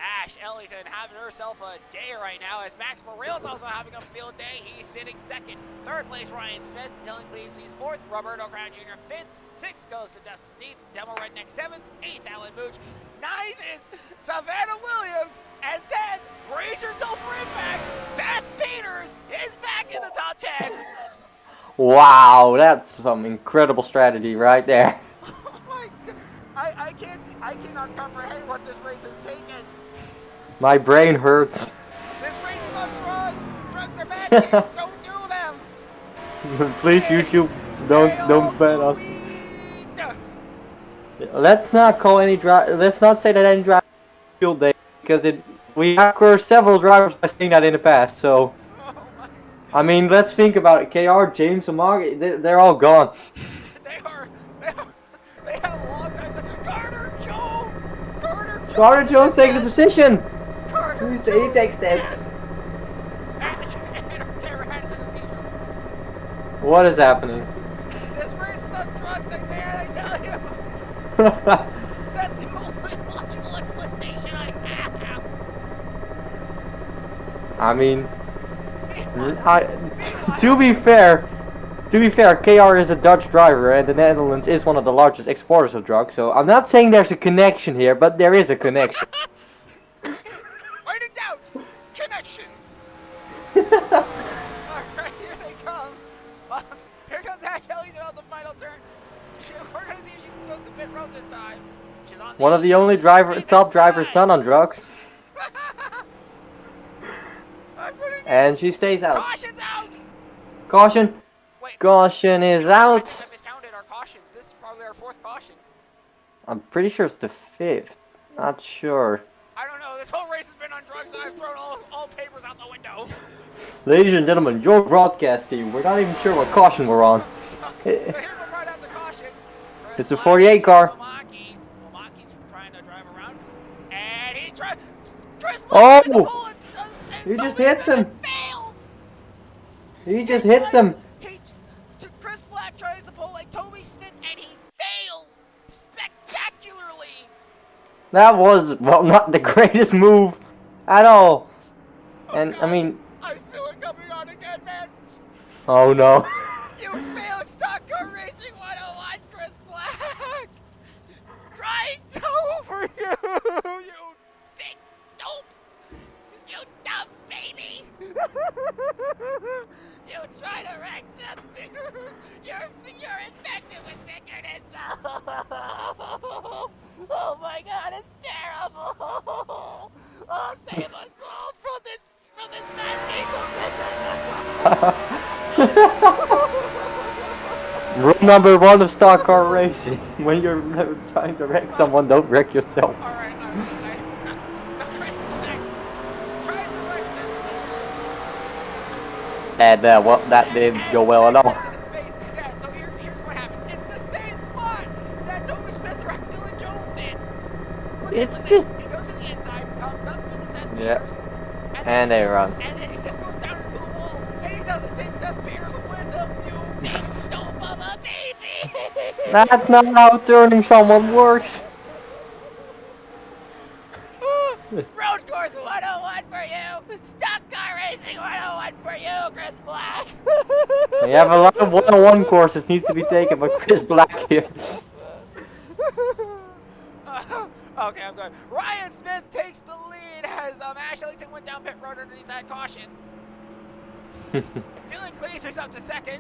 Ash Ellington having herself a day right now, as Max Morreale's also having a field day. He's sitting second. Third place, Ryan Smith. Dylan Cleeseby's fourth. Roberto Crown Jr. fifth. Sixth goes to Dustin Dietz. Demo Redneck seventh. Eighth, Alan Mooch. Ninth is Savannah Williams. And 10th, brace yourself for impact. Seth Peters is back in the top 10. Wow, that's some incredible strategy right there. Oh my God. I cannot comprehend what this race has taken. My brain hurts. This race is on drugs. Drugs are bad, kids. Don't do them. Please, YouTube, don't ban us. Weed. Let's not call any Let's not say that any driver field day because we have cursed several drivers by saying that in the past. So, Oh my. I mean, let's think about it. KR, James, Amagi, they're all gone. They have long times. Carter Jones. Carter Jones taking the position. Carter He Jones takes is it. dead. And our camera had another seizure. What is happening? This race is on drugs, and man, I tell you. That's the only logical explanation I have. I mean, Meanwhile, to be fair, KR is a Dutch driver, and the Netherlands is one of the largest exporters of drugs. So I'm not saying there's a connection here, but there is a connection. Write it down. Connections. Alright, here they come. Here comes Ash Ellington on the final turn. We're gonna see if she goes to pit road this time. She's on One of the only top drivers not on drugs. And she stays out. Caution's out. Caution. Wait. Caution is out. Miscounted our cautions. This is probably our 4th caution. I'm pretty sure it's the 5th. Not sure. I don't know. This whole race has been on drugs, and I've thrown all papers out the window. Ladies and gentlemen, your broadcast team. We're not even sure what caution we're on. So here's what brought out the caution. It's a 48 car. Omaki's trying to drive around, and he tries. Chris Oh! He just hits him. Fails. He just hits him. Chris Black tries to pull like Toby Smith, and he fails spectacularly. That was, well, not the greatest move at all. And, God, I mean... I feel it coming on again, man. Oh, no. You failed Stock Car Racing 101, Chris Black. Trying to over you, you big dope. You dumb baby. You try to wreck Seth Peters. You're infected with bitterness. Oh my God, it's terrible. Oh, save us all from this mad case of bitterness. Rule number 1 of stock car racing. When you're trying to wreck someone, don't wreck yourself. Alright. So Chris Black tries to wreck Seth Peters. And, well, that didn't go well at all. Yeah, so here's what happens. It's the same spot that Toby Smith wrecked Dylan Jones in. Look It's at just... It goes to the inside, comes up into Seth Yeah. Peters. And they run. And then he just goes down into the wall, and he doesn't take Seth Peters with him, you big dope of a baby! That's not how turning someone works. Road Course 101 for you! Stock Car Racing 101 for you, Chris Black! We have a lot of 101 courses needs to be taken by Chris Black here. Okay, I'm good. Ryan Smith takes the lead as Ash Ellington went down pit road underneath that caution. Dylan Cleaser's up to 2nd.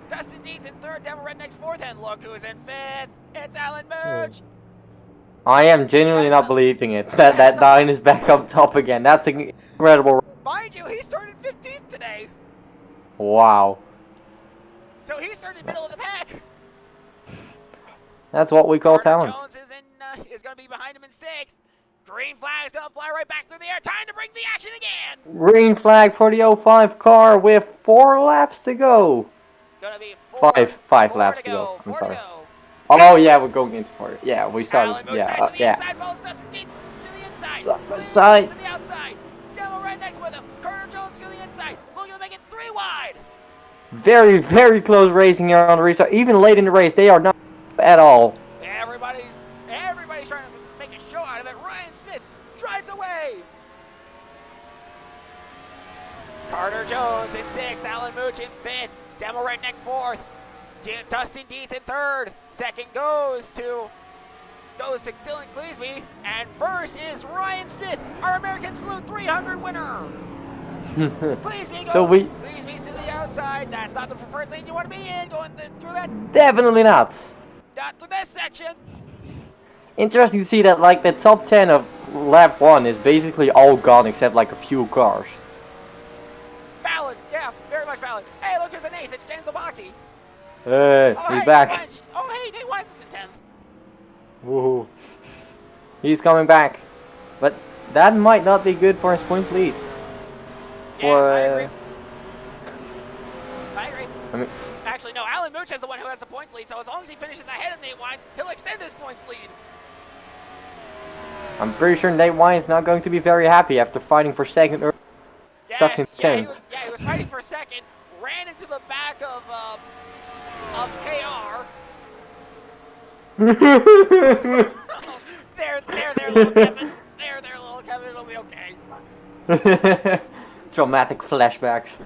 Dustin Deeds in 3rd. Devil Redneck's 4th. And look who's in 5th. It's Alan Mooch. I am genuinely not believing it. That Dine is back up top again. That's incredible. Mind you, he started 15th today. Wow. So he started middle of the pack. That's what we call Carter talent. Jones is going to be behind him in 6th. Green flag's going to fly right back through the air. Time to bring the action again. Green flag for the 05 car with 4 laps to go. Gonna be 5 laps to go. I'm sorry. Oh yeah, we're going into 4. Yeah, we started. Yeah, yeah. Inside, follows Dustin Deeds to the inside. Side. To the outside. Devil right next with him. Carter Jones to the inside. Looking to make it 3 wide. Very, very close racing here on the restart. Even late in the race, they are not at all. Everybody's trying to make a show out of it. Ryan Smith drives away. Carter Jones in 6th. Alan Mooch in 5th. Devil Redneck 4th. Dustin Deeds in 3rd. 2nd goes to Dylan Cleesby. And 1st is Ryan Smith, our American Salute 300 winner. Cleesby goes. Cleesby's to the outside. That's not the preferred lane you want to be in. Going through that. Definitely not. Not to this section. Interesting to see that like the top 10 of lap 1 is basically all gone except like a few cars. Valid, yeah, very much valid. Hey, look, there's an 8th. It's James Obaki. Hey, Oh, he's hey, back. Nate Wines. Oh, hey, Nate Wines is in 10th. Woohoo. He's coming back. But that might not be good for his points lead. Yeah, I agree. I agree. I mean, Actually, no, Alan Mooch is the one who has the points lead, so as long as he finishes ahead of Nate Wines, he'll extend his points lead. I'm pretty sure Nate Wines is not going to be very happy after fighting for second or stuck in 10th. He was fighting for second, ran into the back of KR. there, little Kevin. There, little Kevin. It'll be okay. Dramatic flashbacks.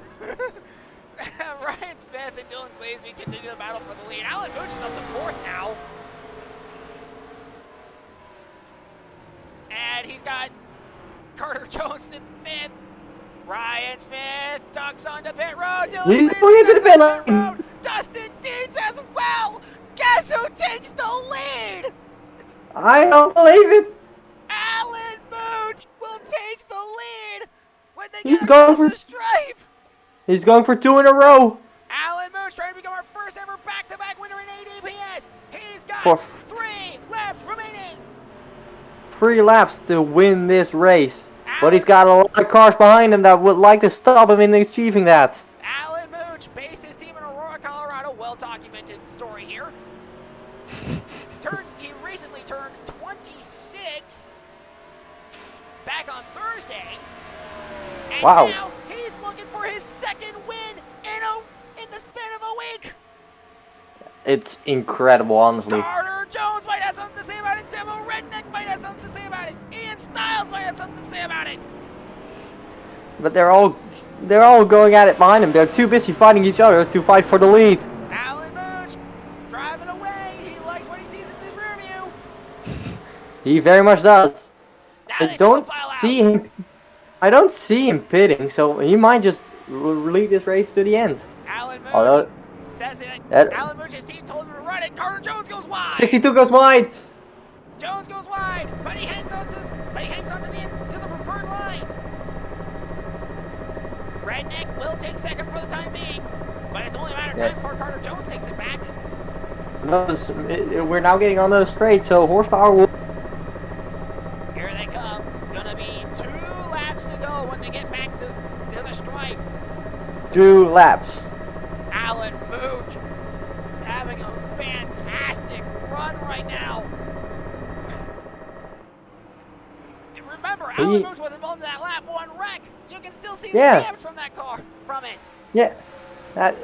Ryan Smith and Dylan Glasby continue the battle for the lead. Alan Mooch is up to 4th now. And he's got Carter Jones in 5th. Ryan Smith ducks onto pit road. Dylan He's Glasby going into ducks the pit onto lane. road. Dustin Deeds as well. Guess who takes the lead? I don't believe it. Alan Mooch will take the lead when they He's get across going the stripe. He's going for 2 in a row. Alan Mooch trying to become our first ever back-to-back winner in ADPS. He's got For 3 laps remaining. 3 laps to win this race. But he's got a lot of cars behind him that would like to stop him in achieving that. Alan Mooch based his team in Aurora, Colorado. Well-documented story here. He recently turned 26 back on Thursday. And Wow. now he's looking for his 2nd win in the span of a week. It's incredible, honestly. Carter Jones might have something to say about it. Demo Redneck might have something to say about it. Ian Stiles might have something to say about it. But they're all going at it behind him. They're too busy fighting each other to fight for the lead. Alan Mooch driving away. He likes what he sees in the rear view. He very much does. Now I they don't file out. see him. I don't see him pitting, so he might just lead this race to the end. Alan Mooch Although says that that- Alan Mooch's team told him to run it. Carter Jones goes wide. 62 goes wide. Jones goes wide, but he hangs on to the preferred line. Redneck will take 2nd for the time being, but it's only a matter of time before Carter Jones takes it back. We're now getting on those straight, so horsepower will. Here they come. Gonna be 2 laps to go when they get back to the stripe. 2 laps. Alan Mooch having a fantastic run right now. And remember, Alan Mooch was involved in that lap 1 wreck. You can still see the damage from that car, from it. Yeah.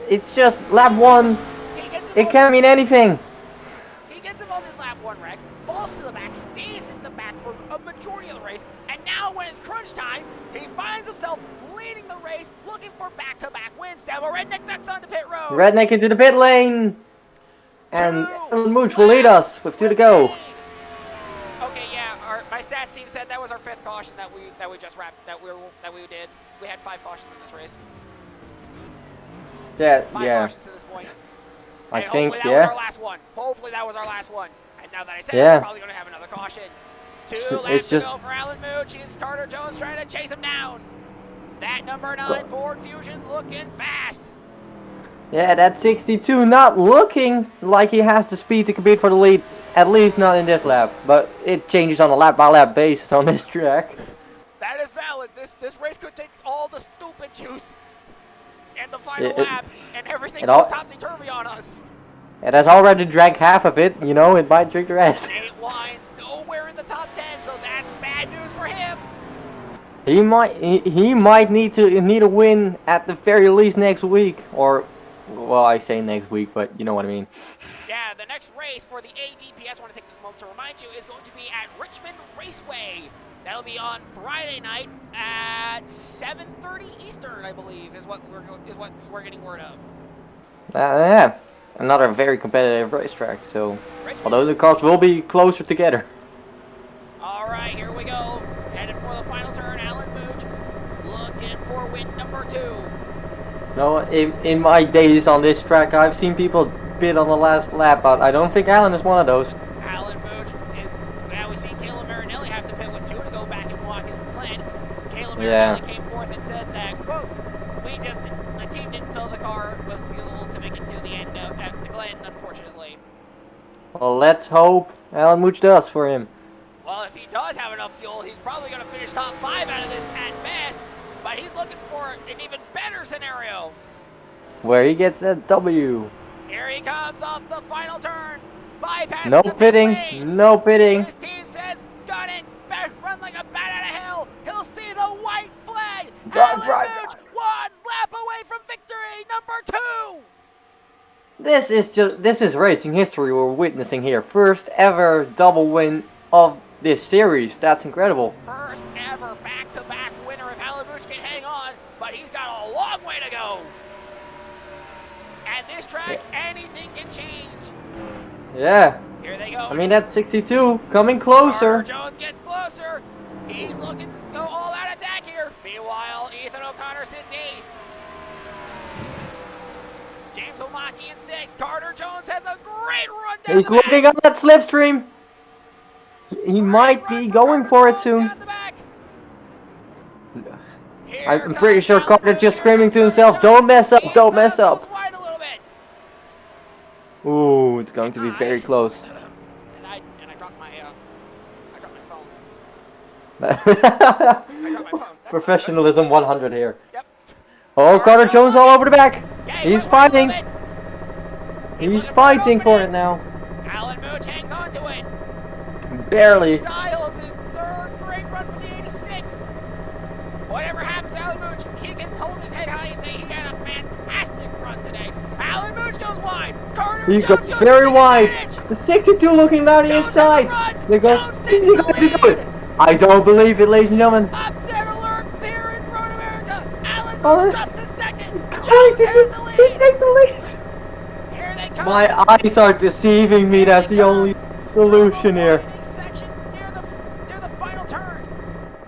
It's just lap 1. It can mean anything. He gets involved in lap 1 wreck, falls to the back, stays in the back for a majority of the race, and now when it's crunch time, he finds himself leading the race, looking for back-to-back wins. Demo Redneck ducks onto pit road. Redneck into the pit lane. And Alan Mooch will lead us with 2 to go. Okay, yeah, my stats team said that was our 5th caution that we just wrapped, that we did. We had 5 cautions in this race. Yeah, 5 yeah. cautions to this point. I And think, hopefully that was our last one. Hopefully that was our last one. And now that I said it, we're probably going to have another caution. 2 laps to go for Alan Mooch. It's Carter Jones trying to chase him down. That number 9 Ford Fusion looking fast. Yeah, that 62 not looking like he has the speed to compete for the lead. At least not in this lap. But it changes on a lap-by-lap basis on this track. That is valid. This race could take all the stupid juice in the final lap, and everything goes topsy-turvy on us. It has already drank half of it, you know, it might drink the rest. Nate Wines nowhere in the top 10, so that's bad news for him. He might need a win at the very least next week, or, well, I say next week, but you know what I mean. Yeah, the next race for the ADPS, I want to take this moment to remind you, is going to be at Richmond Raceway. That'll be on Friday night at 7:30 Eastern, I believe, is what we're getting word of. Yeah, another very competitive racetrack. So, although the cars will be closer together. All right, here we go. Headed for the final turn. Alan Mooch looking for win number 2. No, in my days on this track, I've seen people bid on the last lap, but I don't think Alan is one of those. Alan Mooch is Watkins Glen. Caleb Yeah. Arabelli came forth and said that, quote, the team didn't fill the car with fuel to make it to the end at the Glen, unfortunately. Well, let's hope Alan Mooch does for him. Well, if he does have enough fuel, he's probably going to finish top 5 out of this at best, but he's looking for an even better scenario. Where he gets a W. Here he comes off the final turn. Bypassing No the pit pitting. lane. No pitting. His team says, gun it, run like a bat out of hell. He'll see the white flag. Alan Mooch, 1 lap away from victory, number 2. This is racing history we're witnessing here. First ever double win of this series. That's incredible. First ever back-to-back winner if Alan Mooch can hang on, but he's got a long way to go. At this track, anything can change. Yeah. Here they go. I mean, that's 62 coming closer. Carter Jones gets closer. He's looking to go all-out attack here. Meanwhile, Ethan O'Connor sits 8th. James Omaki in 6th. Carter Jones has a great run down He's the back. looking on that slipstream. He might be going for it soon. I'm pretty sure Carter's just screaming to himself, "Don't mess up, don't mess up." Ooh, it's going to be very close. And I dropped my phone. I dropped my phone. Professionalism 100 here. Yep. Oh, Carter Jones all over the back. Yeah, He's went wide a fighting. little bit. He's looking fighting an for it opening. now. Alan Mooch hangs on to it. Barely. Styles in 3rd, great run for the 86. Whatever happens to Alan Mooch, he can hold his head high and say he had a fantastic run today. Alan Mooch goes wide. Carter He Jones goes very wide. The 62 looking down the Jones inside. has a run. They go. Jones Is takes he the going to do lead. it? I don't believe it, ladies and gentlemen. Upset alert, fear in Road America. Alan Oh, Mooch drops the second. Going Jones to has the he lead. takes the lead. Here they come. My eyes are deceiving me. That's the only solution here. Section near the final turn.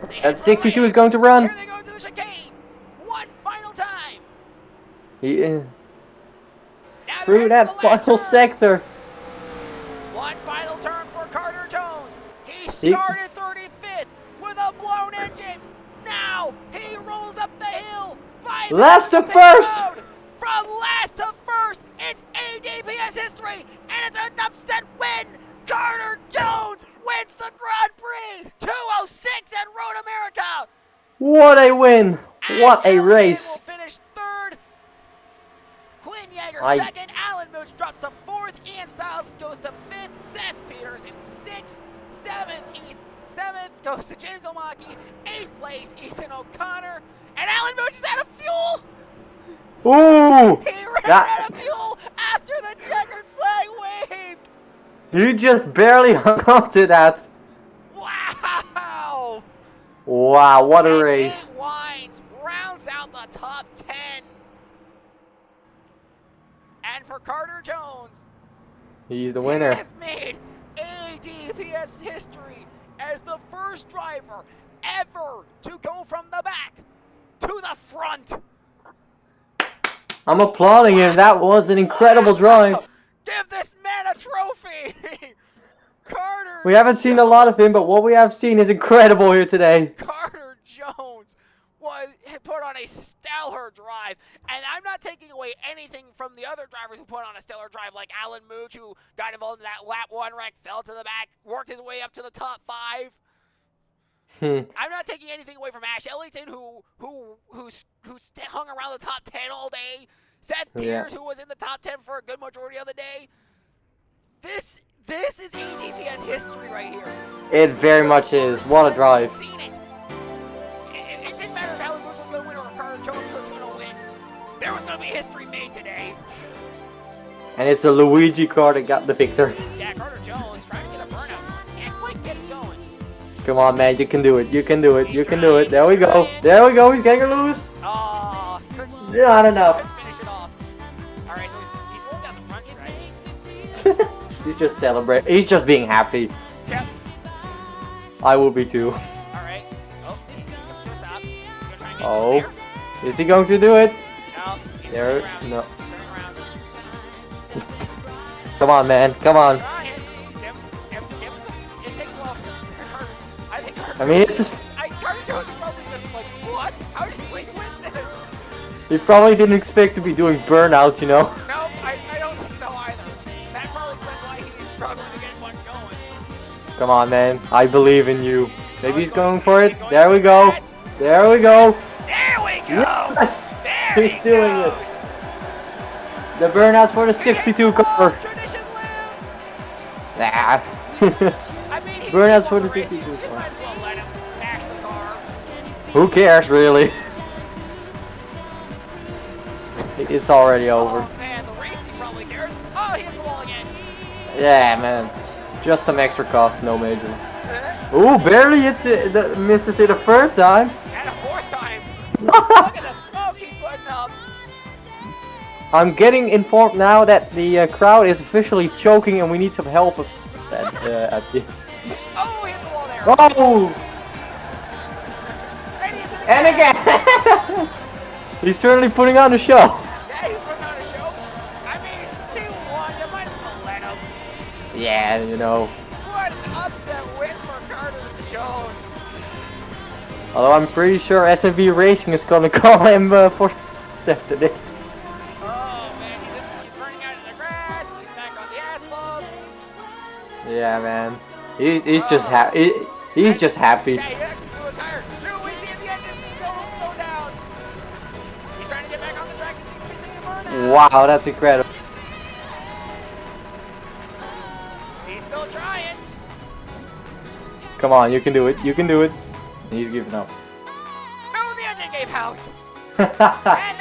They That head for 62 the is going to run. Here they go to the chicane. One final time. He Now they're through heading that for the last final turn. sector. One final turn for Carter Jones. He started 35th with a blown engine. Now he rolls up the hill. Last to bypassing the pit first. road. From last to first, it's ADPS history, and it's an upset win. Carter Jones wins the Grand Prix 206 at Road America. What a win! What Ash a Ellington race! will finish 3rd. Quinn Yeager I- 2nd. Alan Mooch dropped to 4th. Ian Styles goes to 5th. Seth Peters in 6th. 7th goes to James Omaki. 8th place, Ethan O'Connor. And Alan Mooch is out of fuel. Ooh! He ran That- out of fuel after the checkered flag waved. You just barely hung on to that. Wow. Wow, what a And race. Nate Wines rounds out the top 10. And for Carter Jones, He's the he winner. has made ADPS history as the first driver ever to go from the back to the front. I'm applauding him. That was an incredible drive. Give this man a trophy. Carter We haven't seen a lot of him, but what we have seen is incredible here today. Carter Jones had put on a stellar drive, and I'm not taking away anything from the other drivers who put on a stellar drive, like Alan Mooch, who got involved in that lap 1 wreck, fell to the back, worked his way up to the top 5. I'm not taking anything away from Ash Ellington, who hung around the top 10 all day. Seth Peters, who was in the top 10 for a good majority of the day. This is ADPS history right here. It very much is. What a drive. Seen it. It didn't matter if Alan Mooch was going to win or if Carter Jones was going to win. There was going to be history made today. And it's the Luigi car that got the victory. Yeah, Carter Jones trying to get a burnout. Can't quite get it going. Come on, man. You can do it. You can do it. You can do it. There we go. There we go. He's getting her loose. Oh, Not enough. couldn't finish it off. All right, so he's rolling down the front stretch. He's just celebrating. He's just being happy. Yep. I will be too. All right. Oh, he's going to stop. He's going to try and get Oh. there. Is he going to do it? No. He's There. turning around. No. He's turning around. Come on, man. Come on. Trying. It takes a while. I think I mean, it's just. just like, what? How did we win this? He probably didn't expect to be doing burnout, you know? No, I don't think so either. That probably explains why he's struggling to get one going. Come on, man. I believe in you. Maybe he's going for it. He's going There for we the go. pass. There we go. There we go! Yes! There He's he doing goes! it. The burnout for the 62 cover. Tradition lives! Nah. I mean, he Burnouts for won the race. 62 You cover. might as well let him bash the car. Who cares, really? It's already over. Oh man, the race team probably cares. Oh, he hits the wall again. Yeah, man. Just some extra cost, no major. Ooh, barely hits it, misses it a third time. And a fourth time. Look at the smoke he's putting up. I'm getting informed now that the crowd is officially choking and we need some help at the... Oh, he hit the wall there. Oh! And he hits it And again! He's certainly putting on a show. Yeah, he's putting on a show. I mean, he won. You might as well let him. Yeah, you know. What an upset win for Carter Jones. Although I'm pretty sure SMV Racing is gonna call him for after this. Oh man, he's running out in the grass. He's back on the asphalt. Yeah, man. He's just happy. He's just happy. Yeah, he actually blew a tire. Drew, we see at the end of the go down. He's trying to get back on the track and continue burnout. Wow, that's incredible. He's still trying. Come on, you can do it. You can do it. He's giving up. No, the engine gave out. And